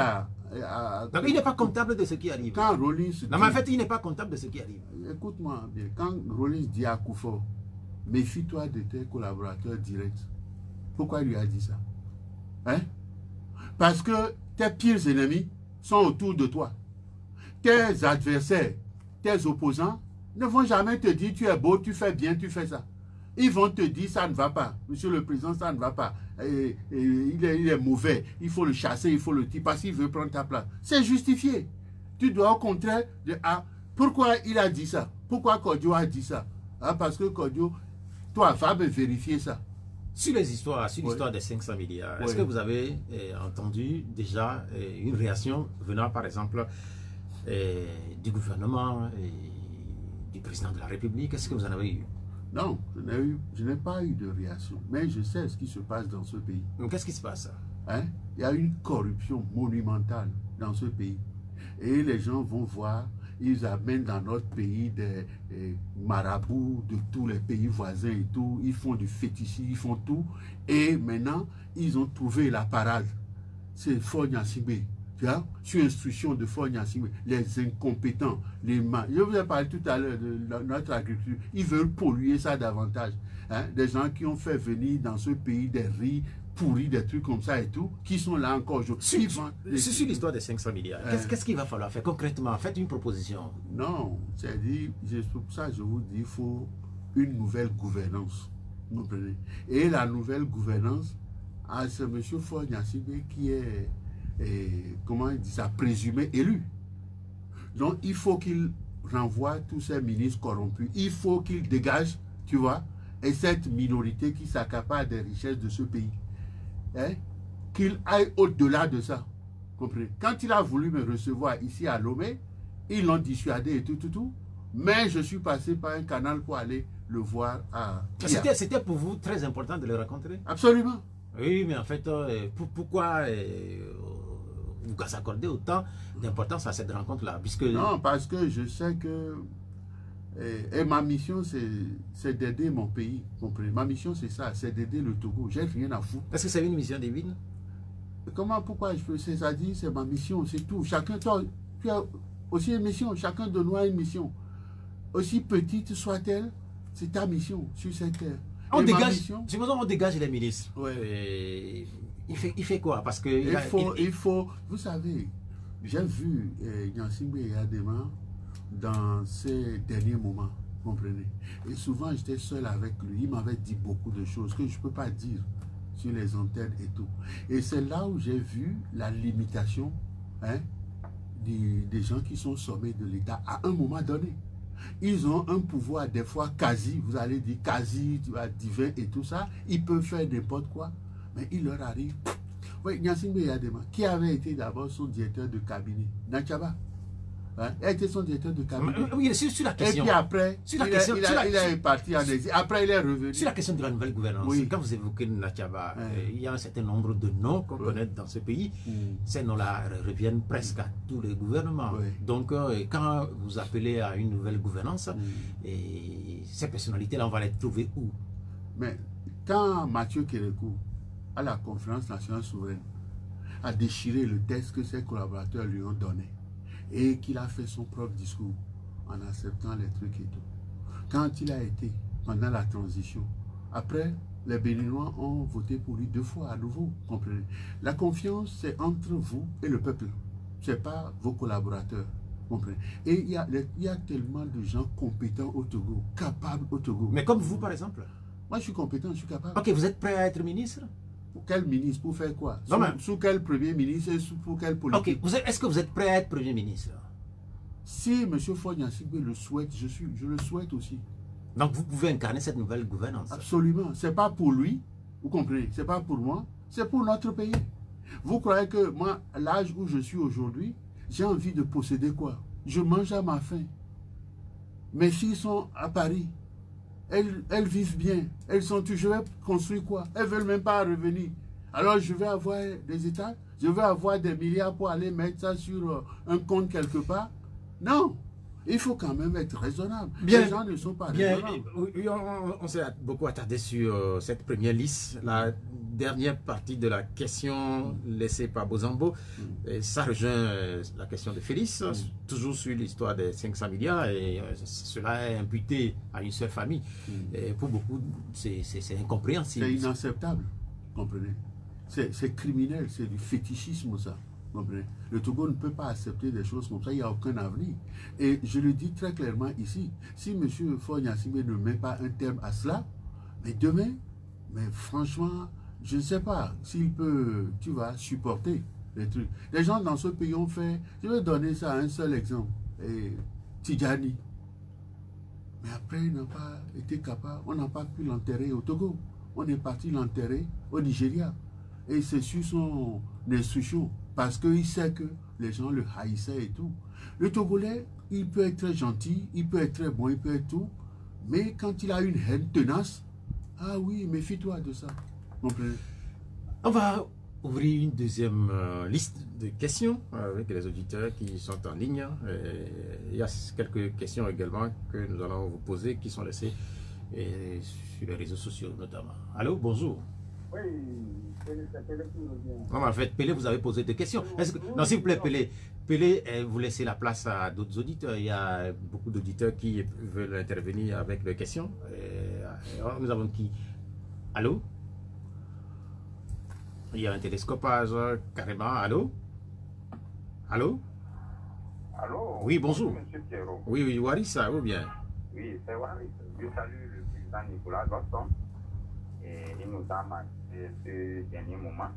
donc il n'est pas comptable de ce qui arrive. Quand Rollins non, mais en fait, il n'est pas comptable de ce qui arrive. Écoute-moi bien. Quand Rollins dit à Koufo, méfie-toi de tes collaborateurs directs. Pourquoi il lui a dit ça? Hein? Parce que tes pires ennemis sont autour de toi. Tes adversaires, tes opposants ne vont jamais te dire tu es beau, tu fais bien, tu fais ça. Ils vont te dire ça ne va pas. Monsieur le président, ça ne va pas. Il est mauvais. Il faut le chasser, il faut le tuer parce qu'il veut prendre ta place. C'est justifié. Tu dois au contraire dire pourquoi il a dit ça? Pourquoi Kodio a dit ça? Parce que Kodio, toi, va me vérifier ça. Sur l'histoire des 500 milliards, est-ce que vous avez entendu déjà une réaction venant par exemple du gouvernement, du président de la République? Est-ce que vous en avez eu? Non, je n'ai pas eu de réaction, mais je sais ce qui se passe dans ce pays. Qu'est-ce qui se passe? Il y a une corruption monumentale dans ce pays. Et les gens vont voir, ils amènent dans notre pays des marabouts de tous les pays voisins et tout. Ils font du fétichisme, ils font tout. Et maintenant, ils ont trouvé la parade. C'est Faure Gnassingbé. Sur instruction de Faure Gnassingbé, les incompétents, je vous ai parlé tout à l'heure de notre agriculture, ils veulent polluer ça davantage. Des gens qui ont fait venir dans ce pays des riz pourris, des trucs comme ça et tout, qui sont là encore. Sur l'histoire des 500 milliards, qu'est-ce qu'il va falloir faire concrètement? Faites une proposition. Non, c'est-à-dire, pour ça je vous dis, il faut une nouvelle gouvernance. Vous comprenez? Et la nouvelle gouvernance, c'est M. Faure Gnassingbé qui est comment il dit ça, présumé élu. Donc il faut qu'il renvoie tous ces ministres corrompus. Il faut qu'il dégage, tu vois, et cette minorité qui s'accapare des richesses de ce pays. Qu'il aille au-delà de ça. Comprenez? Quand il a voulu me recevoir ici à Lomé, ils l'ont dissuadé et tout. Mais je suis passé par un canal pour aller le voir à... C'était pour vous très important de le rencontrer? Absolument. Oui, mais en fait, pourquoi vous accordez autant d'importance à cette rencontre-là? Non, parce que je sais que... Et ma mission, c'est d'aider mon pays. Comprenez? Ma mission, c'est ça, c'est d'aider le Togo. J'ai rien à foutre. Est-ce que c'est une mission divine? Comment, pourquoi je peux... C'est-à-dire, c'est ma mission, c'est tout. Chacun, toi, tu as aussi une mission. Chacun de nous a une mission. Aussi petite soit-elle, c'est ta mission sur cette terre. On dégage les ministres. Ouais. Il fait quoi? Parce que il faut, vous savez, j'ai vu Gnassingbé et Adema dans ces derniers moments, comprenez? Et souvent j'étais seul avec lui. Il m'avait dit beaucoup de choses que je ne peux pas dire sur les antennes et tout. Et c'est là où j'ai vu la limitation des gens qui sont sommés de l'État à un moment donné. Ils ont un pouvoir des fois quasi, vous allez dire quasi, tu vois, divin et tout ça. Ils peuvent faire n'importe quoi, mais il leur arrive. Oui, Gnassingbé Adema, qui avait été d'abord son directeur de cabinet, Nachaba, il a été son directeur de cabinet. Oui, sur la question. Et puis après, il est parti en exil. Après, il est revenu. Sur la question de la nouvelle gouvernance, quand vous évoquez Nachaba, il y a un certain nombre de noms qu'on connaît dans ce pays. Ces noms-là reviennent presque à tous les gouvernements. Donc, quand vous appelez à une nouvelle gouvernance, ces personnalités-là, on va les trouver où? Mais quand Mathieu Kérékou, à la conférence nationale souveraine, a déchiré le texte que ses collaborateurs lui ont donné, et qu'il a fait son propre discours en acceptant les trucs et tout. Quand il a été pendant la transition, après, les Béninois ont voté pour lui 2 fois à nouveau, comprenez? La confiance, c'est entre vous et le peuple. Ce n'est pas vos collaborateurs, comprenez? Et il y a tellement de gens compétents au Togo, capables au Togo. Mais comme vous, par exemple? Moi, je suis compétent, je suis capable. Ok, vous êtes prêt à être ministre? Pour quel ministre? Pour faire quoi? Sous quel premier ministre et pour quelle politique? Ok, est-ce que vous êtes prêt à être premier ministre? Si M. Faure Gnassingbé le souhaite, je le souhaite aussi. Donc vous pouvez incarner cette nouvelle gouvernance? Absolument. Ce n'est pas pour lui, vous comprenez? Ce n'est pas pour moi, c'est pour notre pays. Vous croyez que moi, à l'âge où je suis aujourd'hui, j'ai envie de posséder quoi? Je mange à ma faim. Mes filles sont à Paris. Elles vivent bien. Elles sont toujours... Je vais construire quoi? Elles ne veulent même pas revenir. Alors je vais avoir des états. Je vais avoir des milliards pour aller mettre ça sur un compte quelque part. Non, il faut quand même être raisonnable. Bien, les gens ne sont pas bien, raisonnables. oui, on s'est beaucoup attardé sur cette première liste, la dernière partie de la question laissée par Bozambo. Et ça rejoint la question de Félix, toujours sur l'histoire des 500 milliards, et cela est imputé à une seule famille. Et pour beaucoup, c'est incompréhensible. C'est inacceptable, comprenez. C'est criminel, c'est du fétichisme, ça. Comprenez? Le Togo ne peut pas accepter des choses comme ça, il n'y a aucun avenir. Et je le dis très clairement ici, si M. Fognassime ne met pas un terme à cela, mais demain, mais franchement, je ne sais pas s'il peut, tu vas supporter les trucs. Les gens dans ce pays ont fait, je vais donner ça à un seul exemple, et Tidjani. Mais après, il n'a pas été capable, on n'a pas pu l'enterrer au Togo. On est parti l'enterrer au Nigeria. Et c'est sur son instruction, parce qu'il sait que les gens le haïssaient et tout. Le Togolais, il peut être très gentil, il peut être très bon, il peut être tout, mais quand il a une haine tenace, ah oui, méfie-toi de ça. Comprenez? On va ouvrir une deuxième liste de questions avec les auditeurs qui sont en ligne. Il y a quelques questions également que nous allons vous poser qui sont laissées sur les réseaux sociaux notamment. Allô, bonjour. Oui, c'est Pélé qui revient. Non, en fait, Pélé, vous avez posé des questions. Non, s'il vous plaît, Pélé, vous laissez la place à d'autres auditeurs. Il y a beaucoup d'auditeurs qui veulent intervenir avec des questions. Nous avons qui? Allô? Il y a un télescopage carrément. Allô? Allô? Allô? Oui, bonjour. Monsieur Pierrot. Oui, Waris, ça ou bien? Oui, c'est Waris. Je salue le président Nicolas Gosson. Et il nous a marqué ce dernier moment.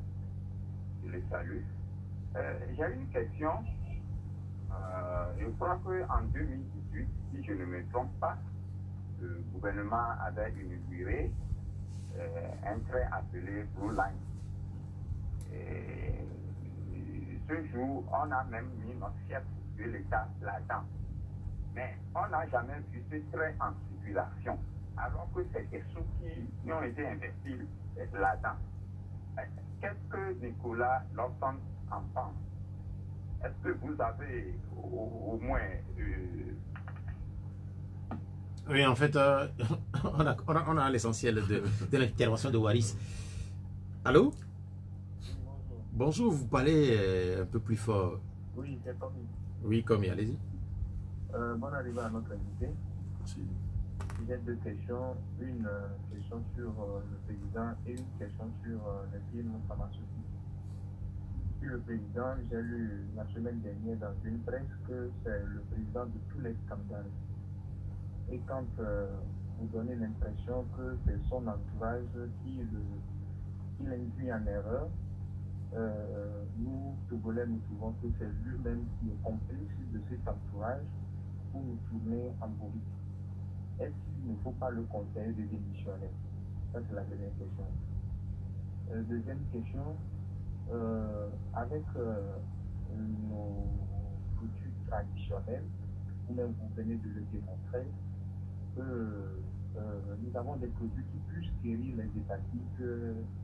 Je le salue. J'ai une question. Je crois qu'en 2018, si je ne me trompe pas, le gouvernement avait inauguré un train appelé Blue Line. Et ce jour, on a même mis notre chef de l'État là-dedans. Mais on n'a jamais vu ce train en circulation, alors que c'est des sous qui ont été investis là-dedans. Qu'est-ce que Nicolas Lawson en pense? Est-ce que vous avez au moins... Oui, en fait, on a l'essentiel de l'intervention de Waris. Allô? Bonjour, vous parlez un peu plus fort. Oui, c'est Commis. Oui, Commis, allez-y. Bonne arrivée à notre invité. J'ai deux questions. Une question sur le président et une question sur les films pharmaceutiques. Sur le président, j'ai lu la semaine dernière dans une presse que c'est le président de tous les scandales. Et quand vous donnez l'impression que c'est son entourage qui l'induit en erreur, nous, Togolais, nous trouvons que c'est lui-même qui est complice de cet entourage pour nous tourner en bourrique. Est-ce qu'il ne faut pas le conseiller de démissionner? Ça, c'est la dernière question. Deuxième question, avec nos coutumes traditionnelles, vous-même vous venez de le démontrer, que nous avons des produits qui puissent guérir les hépatites,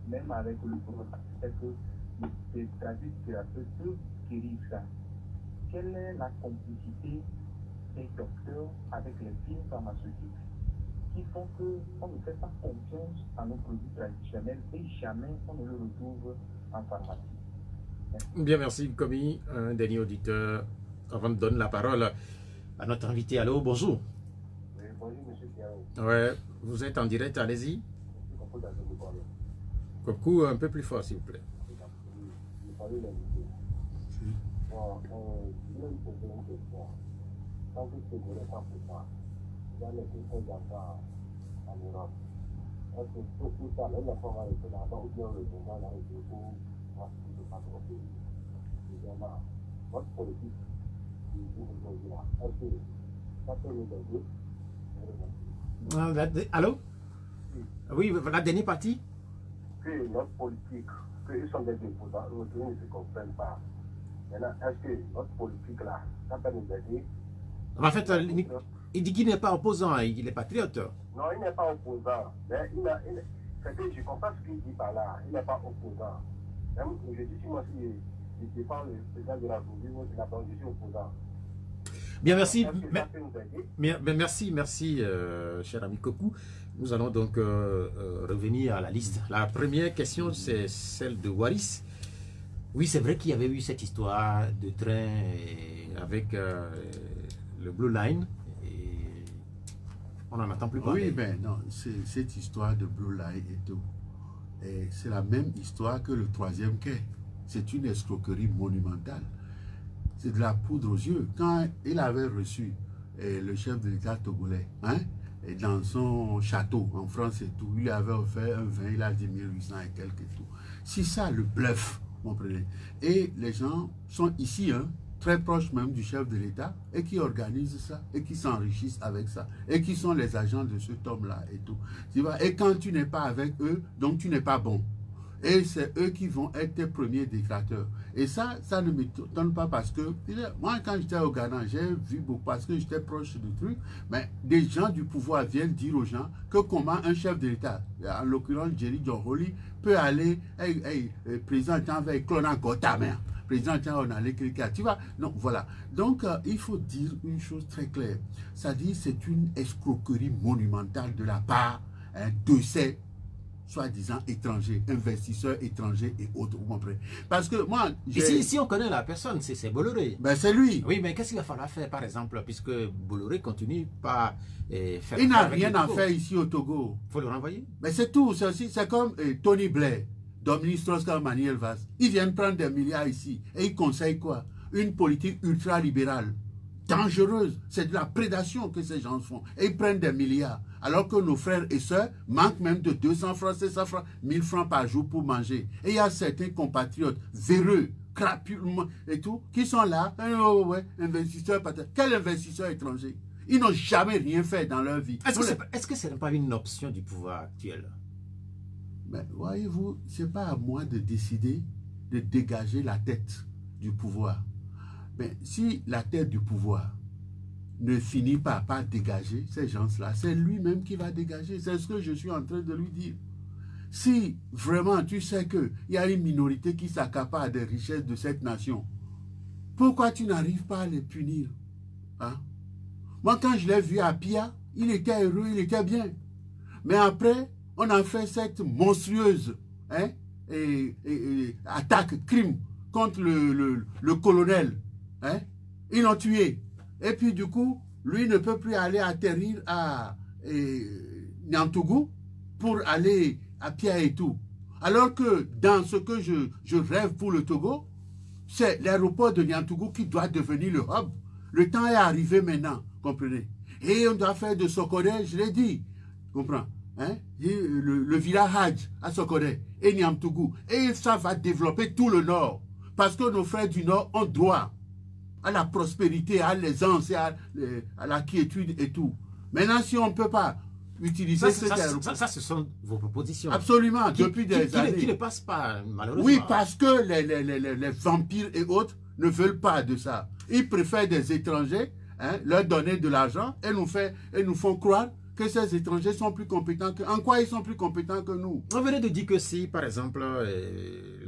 même avec le coronavirus, c'est que les tradis thérapeutes peuvent guérir ça. Quelle est la complicité des docteurs avec les films pharmaceutiques qui font qu'on ne fait pas confiance à nos produits traditionnels et jamais on ne le retrouve en pharmacie? Merci. Bien, merci, Commis. Un dernier auditeur, avant de donner la parole à notre invité. Allô, bonjour. Oui, bonjour, monsieur Pierrot. Ouais, vous êtes en direct, allez-y. Coucou, un peu plus fort, s'il vous plaît. Bon, je voulais vous poser une question. Quand vous êtes Togolais 100%, vous allez être très d'accord en Europe. Est-ce que tout ça, là, la forme avec là-bas, ou bien le gouvernement là, il faut voir ce qui se passe au pays. Évidemment, votre politique, là, est-ce que ça peut nous aider? Allô? Oui, la dernière partie? Que notre politique, qu'ils sont des déposants, nous ne se comprennent pas. Maintenant, est-ce que notre politique là, ça peut nous aider? En fait, il dit qu'il n'est pas opposant, il est patriote. Non, il n'est pas opposant. Mais c'est que je comprends ce qu'il dit par là. Il n'est pas opposant. Même, je dis, si moi, si je défends le président de la République, moi, je suis opposant. Bien, merci. Est-ce que ça peut nous aider? Merci, cher ami Kokou. Nous allons donc revenir à la liste. La première question, c'est celle de Waris. Oui, c'est vrai qu'il y avait eu cette histoire de train avec le Blue Line. Et on n'en entend plus parler. Oui, ben non, cette histoire de Blue Line et tout, c'est la même histoire que le troisième quai. C'est une escroquerie monumentale. C'est de la poudre aux yeux. Quand il avait reçu le chef de l'État togolais, hein, et dans son château en France et tout, il lui avait offert un vin, il a dit 1800 et quelques et tout. C'est ça le bluff, vous comprenez. Et les gens sont ici, hein, très proches même du chef de l'État, et qui organisent ça, et qui s'enrichissent avec ça, et qui sont les agents de cet homme-là et tout. Tu vois, et quand tu n'es pas avec eux, donc tu n'es pas bon. Et c'est eux qui vont être tes premiers dictateurs. Et ça ne m'étonne pas parce que, moi, quand j'étais au Ghana, j'ai vu beaucoup, parce que j'étais proche du truc, mais des gens du pouvoir viennent dire aux gens que comment un chef de l'État, en l'occurrence Jerry John Holi, peut aller, président, avec Clona Gotamer, président, on a l'écrit, tu vois. Non, voilà. Donc, il faut dire une chose très claire. Ça dit, c'est une escroquerie monumentale de la part de ces soi-disant étrangers, investisseurs étrangers et autres, vous comprenez? Parce que moi... Si on connaît la personne, c'est Bolloré. Ben c'est lui. Oui, mais qu'est-ce qu'il va falloir faire, par exemple, puisque Bolloré continue pas faire... Il n'a rien à faire ici au Togo. Il faut le renvoyer. Mais c'est tout, c'est comme Tony Blair, Dominique Strauss-Kahn, Manuel Valls. Ils viennent prendre des milliards ici et ils conseillent quoi? Une politique ultra-libérale, dangereuse. C'est de la prédation que ces gens font. Et ils prennent des milliards. Alors que nos frères et sœurs manquent même de 200 francs, 700 francs, 1000 francs par jour pour manger. Et il y a certains compatriotes véreux, crapus et tout, qui sont là, investisseurs, quel investisseur étranger? Ils n'ont jamais rien fait dans leur vie. Est-ce que ce n'est pas une option du pouvoir actuel? Mais voyez-vous, ce n'est pas à moi de décider de dégager la tête du pouvoir. Mais si la tête du pouvoir ne finit pas par dégager ces gens-là, c'est lui-même qui va dégager. C'est ce que je suis en train de lui dire. Si vraiment tu sais qu'il y a une minorité qui s'accapare des richesses de cette nation, pourquoi tu n'arrives pas à les punir? Hein? Moi, quand je l'ai vu à Pia, il était heureux, il était bien. Mais après, on a fait cette monstrueuse attaque, crime contre le colonel. Hein? Ils l'ont tué. Et puis du coup, lui ne peut plus aller atterrir à Niantougou pour aller à Pia et tout. Alors que dans ce que je rêve pour le Togo, c'est l'aéroport de Niantougou qui doit devenir le hub. Le temps est arrivé maintenant, comprenez. Et on doit faire de Sokoré, je l'ai dit, comprends, hein? Le village Hadj à Sokoré et Niantougou. Et ça va développer tout le Nord. Parce que nos frères du Nord ont droit à la prospérité, à l'aisance, à la quiétude et tout. Maintenant, si on ne peut pas utiliser cet aéroport... Ça, ce sont vos propositions. Absolument, depuis des années. Qui ne passent pas, malheureusement. Oui, parce que les vampires et autres ne veulent pas de ça. Ils préfèrent des étrangers, hein, leur donner de l'argent et nous font croire que ces étrangers sont plus compétents que... En quoi ils sont plus compétents que nous? On venait de dire que si, par exemple,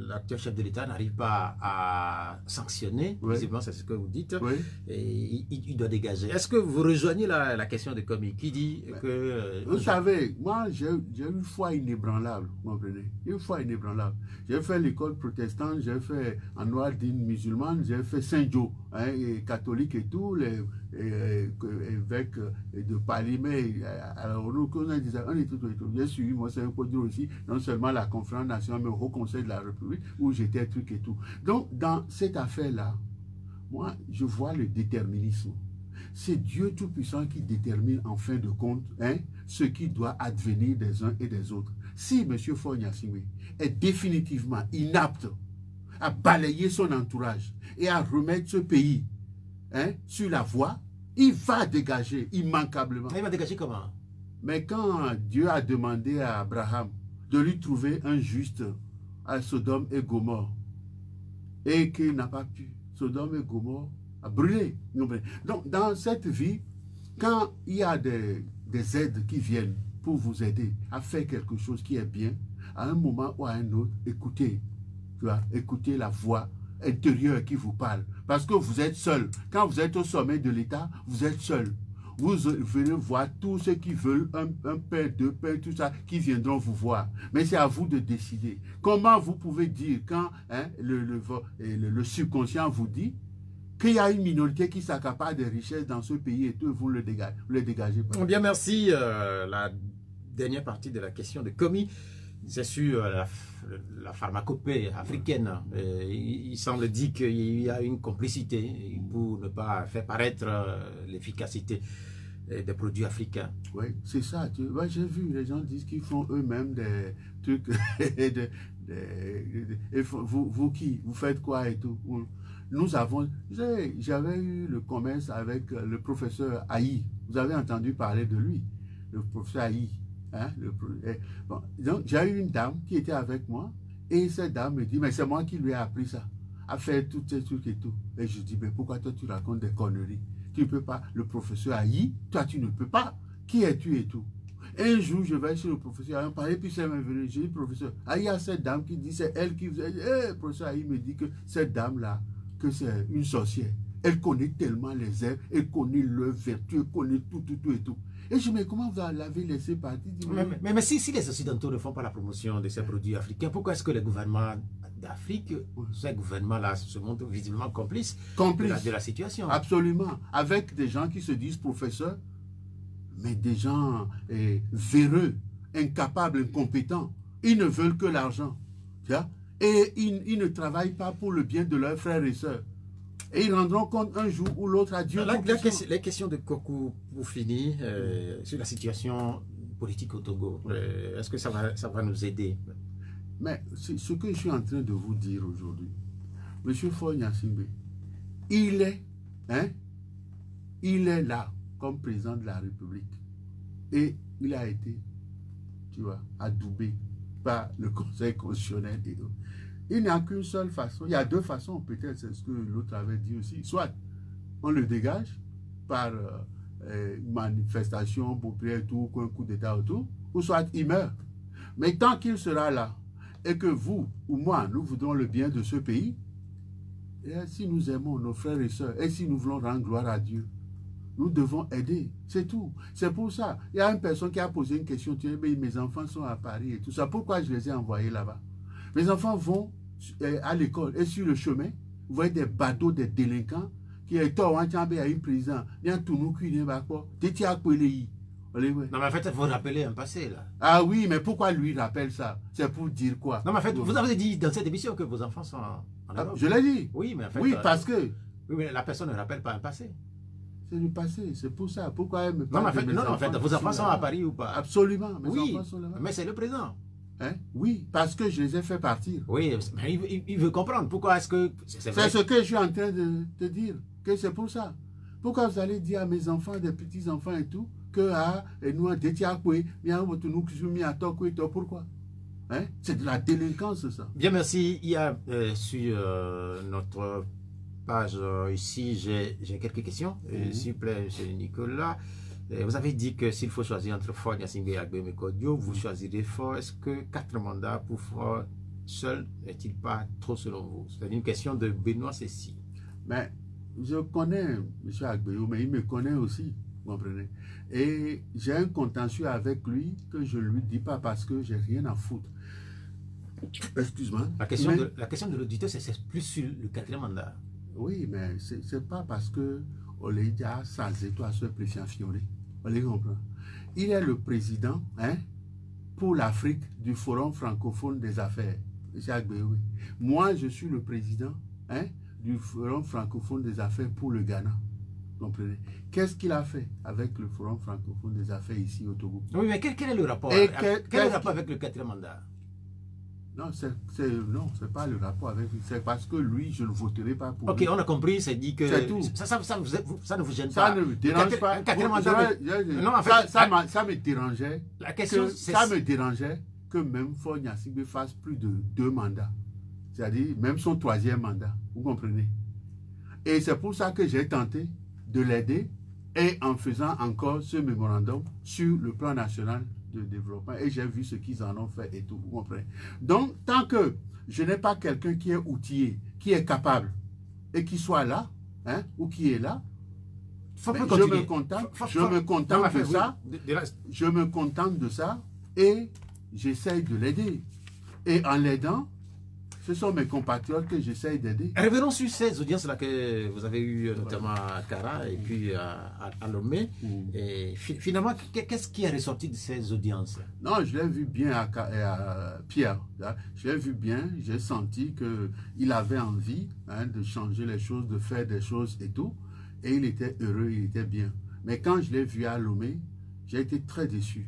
l'actuel chef de l'État n'arrive pas à sanctionner, oui, visiblement c'est ce que vous dites, oui, et il doit dégager. Est-ce que vous rejoignez la question de Komi qui dit que... Vous savez, moi j'ai une foi inébranlable, vous comprenez? Une foi inébranlable. J'ai fait l'école protestante, j'ai fait en noir dîne musulmane, j'ai fait Saint-Joe, hein, et catholique et tout, les évêques de Palimé, alors on est tout. J'ai suivi moi c'est un peu dur aussi, non seulement la conférence nationale, mais au Haut Conseil de la République, où j'étais truc et tout. Donc, dans cette affaire-là, moi, je vois le déterminisme. C'est Dieu Tout-Puissant qui détermine en fin de compte, hein, ce qui doit advenir des uns et des autres. Si M. Faure Gnassingbé est définitivement inapte à balayer son entourage et à remettre ce pays, hein, sur la voie, il va dégager immanquablement. Il va dégager comment? Mais quand Dieu a demandé à Abraham de lui trouver un juste à Sodome et Gomorrhe, et qu'il n'a pas pu, Sodome et Gomorrhe a brûlé. Donc, dans cette vie, quand il y a des aides qui viennent pour vous aider à faire quelque chose qui est bien, à un moment ou à un autre, écoutez, tu vois, écoutez la voix intérieur qui vous parle. Parce que vous êtes seul. Quand vous êtes au sommet de l'État, vous êtes seul. Vous venez voir tous ceux qui veulent un pain, deux pains, tout ça, qui viendront vous voir. Mais c'est à vous de décider. Comment vous pouvez dire quand le subconscient vous dit qu'il y a une minorité qui s'accapare des richesses dans ce pays et tout, vous le dégagez pas. Bien, merci. La dernière partie de la question de Komi, c'est sur la pharmacopée africaine. Il semble dire qu'il y a une complicité pour ne pas faire paraître l'efficacité des produits africains. Oui, c'est ça. J'ai vu, les gens disent qu'ils font eux-mêmes des trucs. Vous qui? Vous faites quoi et tout? Nous avons... J'avais eu le commerce avec le professeur Aïe. Vous avez entendu parler de lui, le professeur Aïe. Hein, bon, donc, j'ai eu une dame qui était avec moi et cette dame me dit, mais c'est moi qui lui ai appris ça, à faire tous ces trucs et tout. Et je dis, mais pourquoi toi tu racontes des conneries? Tu ne peux pas, le professeur Aïe, toi tu ne peux pas. Qui es-tu et tout? Et un jour, je vais chez le professeur Aïe, parler, puis c'est venu, j'ai dit, professeur Aïe, il y a cette dame qui dit, c'est elle qui vous a dit, le professeur Aïe me dit que cette dame-là, que c'est une sorcière. Elle connaît tellement les herbes, elle connaît leurs vertus, elle connaît tout et tout. Et je me dis, mais comment vous l'avez laissé partir? Mais si les Occidentaux ne font pas la promotion de ces produits africains, pourquoi est-ce que les gouvernements d'Afrique, ces gouvernements-là se montrent visiblement complices de la situation? Absolument. Avec des gens qui se disent professeurs, mais des gens véreux, incapables, incompétents. Ils ne veulent que l'argent. Et ils ne travaillent pas pour le bien de leurs frères et sœurs. Et ils rendront compte un jour ou l'autre à Dieu. Les questions de Kokou, pour finir, sur la situation politique au Togo, est-ce que ça va nous aider? Mais ce que je suis en train de vous dire aujourd'hui, M. Faure Gnassingbé, il est là comme président de la République. Et il a été, tu vois, adoubé par le Conseil constitutionnel et autres. Il n'y a qu'une seule façon. Il y a deux façons, peut-être, c'est ce que l'autre avait dit aussi. Soit on le dégage par manifestation populaire, tout, un coup d'État autour, ou soit il meurt. Mais tant qu'il sera là, et que vous ou moi, nous voudrons le bien de ce pays, et si nous aimons nos frères et sœurs, et si nous voulons rendre gloire à Dieu, nous devons aider, c'est tout. C'est pour ça. Il y a une personne qui a posé une question, tu dis, mes enfants sont à Paris et tout ça. Pourquoi je les ai envoyés là-bas? Mes enfants vont à l'école et sur le chemin, vous voyez des badauds, des délinquants qui est à une prison. Il y a tout nous qui n'est pas quoi. Non, mais en fait, il faut rappeler un passé là. Ah oui, mais pourquoi lui rappelle ça? C'est pour dire quoi? Non, mais en fait, vous avez dit dans cette émission que vos enfants sont en Europe. Je l'ai dit. Oui, mais en fait. Oui, parce que. Oui, mais la personne ne rappelle pas un passé. C'est le passé, c'est pour ça. Pourquoi elle me parle? Non, en fait, vos enfants sont à Paris ou pas? Absolument, mes oui, enfants sont là-bas. Mais c'est le présent. Hein? Oui, parce que je les ai fait partir. Oui, mais il veut comprendre. Pourquoi est-ce que... C'est ce que je suis en train de te dire, que c'est pour ça. Pourquoi vous allez dire à mes enfants, des petits-enfants et tout, que nous, pourquoi? Hein? C'est de la délinquance, ça. Bien, merci. Il y a sur notre page ici, j'ai quelques questions. S'il vous plaît, M. Nicolas. Vous avez dit que s'il faut choisir entre Faure Gnassingbé et Agbemé Kodio, vous choisirez Faure. Est-ce que 4 mandats pour Faure seul n'est-il pas trop selon vous? C'est une question de Benoît Cécile. Mais je connais M. Agbemé, mais il me connaît aussi, vous comprenez? Et j'ai un contentieux avec lui que je ne lui dis pas parce que j'ai rien à foutre. Excuse-moi. La question de l'auditeur, c'est plus sur le 4e mandat. Oui, mais c'est pas parce que on l'a dit à sans étoile sur le président Fioré. On les comprend. Il est le président pour l'Afrique du Forum francophone des affaires. Moi, je suis le président du Forum francophone des affaires pour le Ghana. Comprenez? Qu'est-ce qu'il a fait avec le Forum francophone des affaires ici au Togo? Oui, mais quel est le rapport? Quel est le rapport avec le 4e mandat? Non, c'est pas le rapport avec lui. C'est parce que lui, je ne voterai pas pour lui. Ok, on a compris, c'est dit que c'est tout. Ça ne vous gêne pas. Ça ne me dérange pas. Non, en fait, ça me dérangeait. La question, ça me dérangeait que même Faure Gnassingbé fasse plus de 2 mandats. C'est-à-dire même son 3e mandat. Vous comprenez? Et c'est pour ça que j'ai tenté de l'aider et en faisant encore ce mémorandum sur le plan national de développement et j'ai vu ce qu'ils en ont fait et tout, vous comprenez. Donc, tant que je n'ai pas quelqu'un qui est outillé, qui est capable et qui soit là, hein, ou qui est là, je me contente de ça, je me contente de ça et j'essaye de l'aider. Et en l'aidant, ce sont mes compatriotes que j'essaye d'aider. Revenons sur ces audiences-là que vous avez eues, notamment à Kara et puis à Lomé. Et finalement, qu'est-ce qui est ressorti de ces audiences? Non, je l'ai vu bien à Pierre. Là. Je l'ai vu bien, j'ai senti qu'il avait envie, hein, de changer les choses, de faire des choses et tout. Et il était heureux, il était bien. Mais quand je l'ai vu à Lomé, j'ai été très déçu.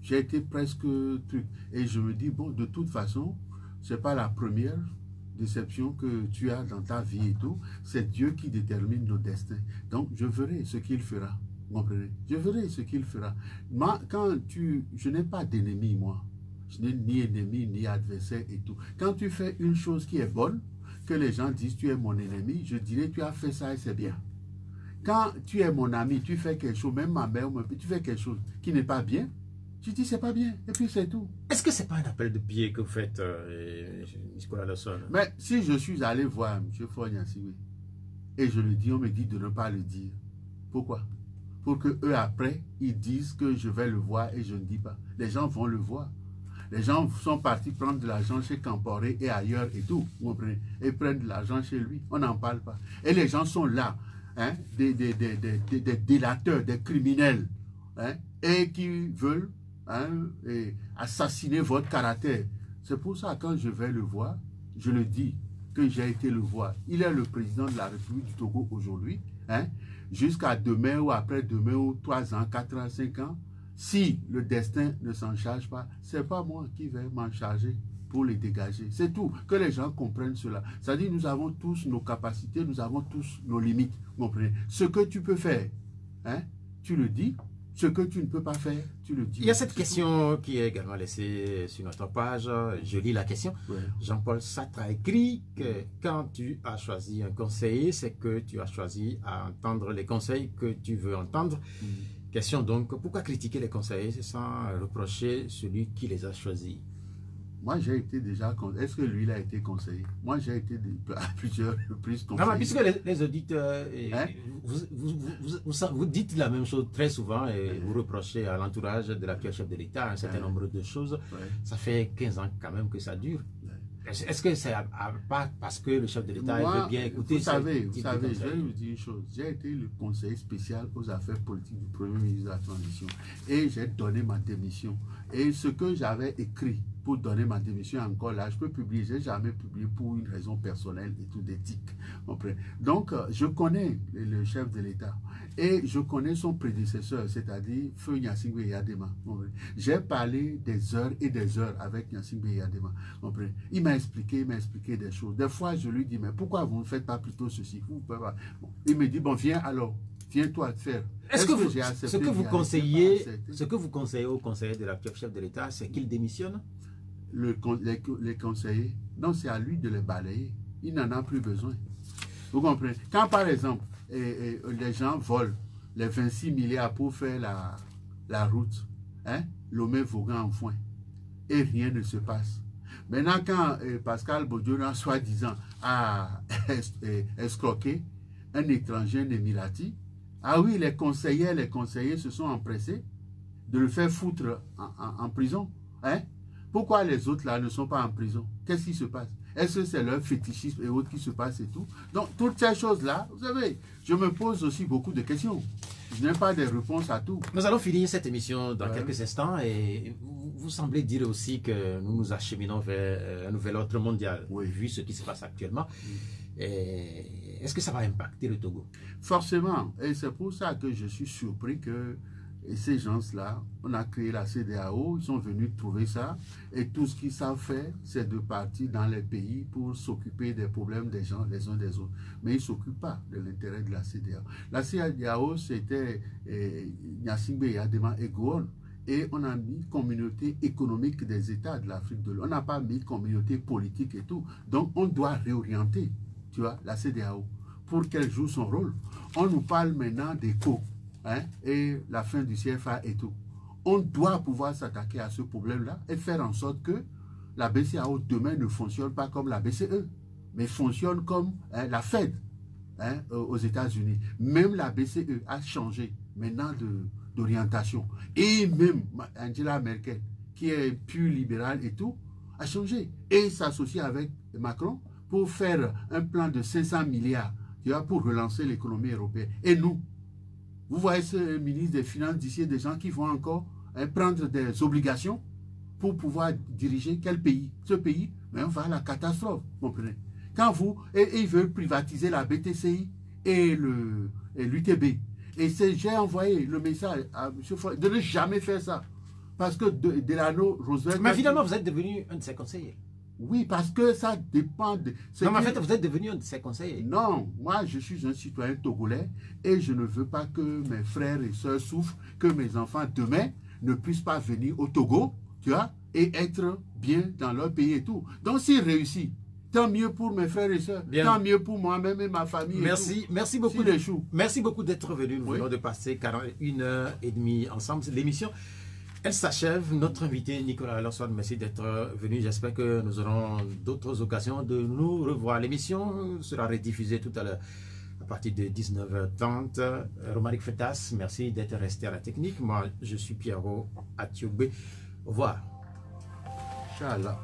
J'ai été presque truc. Et je me dis, bon, de toute façon, ce n'est pas la première déception que tu as dans ta vie et tout. C'est Dieu qui détermine nos destins. Donc, je verrai ce qu'il fera. Vous comprenez? Je verrai ce qu'il fera. Moi, je n'ai pas d'ennemi, moi. Je n'ai ni ennemi, ni adversaire et tout. Quand tu fais une chose qui est bonne, que les gens disent tu es mon ennemi, je dirais tu as fait ça et c'est bien. Quand tu es mon ami, tu fais quelque chose, même ma mère, tu fais quelque chose qui n'est pas bien, tu dis c'est pas bien, et puis c'est tout. Est-ce que c'est pas un appel de pied que vous faites, Nicolas Lawson? Mais si je suis allé voir M. Fognassiwi, et je le dis, on me dit de ne pas le dire. Pourquoi? Pour que eux après, ils disent que je vais le voir et je ne dis pas. Les gens vont le voir. Les gens sont partis prendre de l'argent chez Camporé et ailleurs et tout, vous comprenez? Et prennent de l'argent chez lui, on n'en parle pas. Et les gens sont là, hein, des délateurs, des criminels, hein, et qui veulent, hein, assassiner votre caractère. C'est pour ça quand je vais le voir, je le dis que j'ai été le voir. Il est le président de la République du Togo aujourd'hui, hein, jusqu'à demain ou après-demain ou 3 ans, 4 ans, 5 ans. Si le destin ne s'en charge pas, ce n'est pas moi qui vais m'en charger pour les dégager. C'est tout. Que les gens comprennent cela. C'est-à-dire nous avons tous nos capacités, nous avons tous nos limites. Vous comprenez? Ce que tu peux faire, hein, tu le dis. Ce que tu ne peux pas faire, tu le dis. Il y a cette question qui est également laissée sur notre page. Je lis la question. Ouais. Jean-Paul Sartre a écrit que quand tu as choisi un conseiller, c'est que tu as choisi à entendre les conseils que tu veux entendre. Question donc, pourquoi critiquer les conseillers sans reprocher celui qui les a choisis? Moi, j'ai été déjà... Est-ce que lui, il a été conseiller? Moi, j'ai été à plusieurs reprises conseiller. Non, mais puisque les auditeurs... Hein? Vous dites la même chose très souvent et vous reprochez à l'entourage de l'actuel chef de l'État un certain nombre de choses. Ça fait 15 ans quand même que ça dure. Est-ce que c'est pas parce que le chef de l'État veut bien écouter? Vous savez, je vais vous dire une chose. J'ai été le conseiller spécial aux affaires politiques du Premier ministre de la Transition. Et j'ai donné ma démission. Et ce que j'avais écrit pour donner ma démission encore là, je peux publier. Je n'ai jamais publié pour une raison personnelle et tout d'éthique. Donc, je connais le chef de l'État. Et je connais son prédécesseur, c'est-à-dire Feu Gnassingbé Eyadema. J'ai parlé des heures et des heures avec Gnassingbé Eyadema. Il m'a expliqué des choses. Des fois, je lui dis, mais pourquoi vous ne faites pas plutôt ceci? Il me dit, bon, viens alors, viens-toi faire. Est-ce que ce que vous conseillez aux conseillers de l'actuel chef de l'État, c'est qu'il démissionne? Les conseillers, non, c'est à lui de les balayer. Il n'en a plus besoin. Vous comprenez? Quand, par exemple, les gens volent les 26 milliards pour faire la route, hein, Lomé-Vaughan en foin, et rien ne se passe. Maintenant, quand Pascal Bodiona, soi-disant, a escroqué un étranger, un émirati, ah oui, les conseillers se sont empressés de le faire foutre en prison. Hein? Pourquoi les autres là ne sont pas en prison? Qu'est-ce qui se passe? Est-ce que c'est leur fétichisme et autres qui se passe et tout? Donc, toutes ces choses-là, vous savez, je me pose aussi beaucoup de questions. Je n'ai pas de réponse à tout. Nous allons finir cette émission dans quelques instants et vous semblez dire aussi que nous nous acheminons vers un nouvel ordre mondial, vu ce qui se passe actuellement. Est-ce que ça va impacter le Togo? Forcément. Et c'est pour ça que je suis surpris que ces gens-là, on a créé la CEDEAO, ils sont venus trouver ça, et tout ce qu'ils savent faire, c'est de partir dans les pays pour s'occuper des problèmes des gens, les uns des autres. Mais ils ne s'occupent pas de l'intérêt de la CEDEAO. La CEDEAO, c'était Gnassingbé Eyadema et Gowon. Et on a mis communauté économique des États de l'Afrique de l'Ouest. On n'a pas mis communauté politique et tout. Donc, on doit réorienter, tu vois, la CEDEAO pour qu'elle joue son rôle. On nous parle maintenant d'éco. Hein, et la fin du CFA et tout. on doit pouvoir s'attaquer à ce problème-là et faire en sorte que la BCEAO demain ne fonctionne pas comme la BCE, mais fonctionne comme la Fed aux États-Unis. Même la BCE a changé maintenant d'orientation. Et même Angela Merkel, qui est plus libérale et tout, a changé et s'associe avec Macron pour faire un plan de 500 milliards, tu vois, pour relancer l'économie européenne. Et nous, vous voyez ce ministre des Finances d'ici, des gens qui vont encore prendre des obligations pour pouvoir diriger quel pays? Ce pays, mais on va à la catastrophe, vous comprenez? Quand ils veulent privatiser la BTCI et l'UTB. Et j'ai envoyé le message à M. Foy de ne jamais faire ça. Parce que Delano Roosevelt... Mais finalement, vous êtes devenu un de ses conseillers. Oui, parce que ça dépend de... Non, mais en fait, vous êtes devenu un de ses conseillers. Non, moi, je suis un citoyen togolais et je ne veux pas que mes frères et sœurs souffrent, que mes enfants demain ne puissent pas venir au Togo, tu vois, et être bien dans leur pays et tout. Donc, s'ils réussissent, tant mieux pour mes frères et sœurs, tant mieux pour moi-même et ma famille. Merci beaucoup. Merci beaucoup d'être venu. Nous venons de passer 41h30 ensemble. L'émission, elle s'achève. Notre invité, Nicolas Alanson, merci d'être venu. J'espère que nous aurons d'autres occasions de nous revoir. L'émission sera rediffusée tout à l'heure à partir de 19h30. Romaric Fetas, merci d'être resté à la technique. Moi, je suis Pierrot Atioubé. Au revoir. Inch'Allah.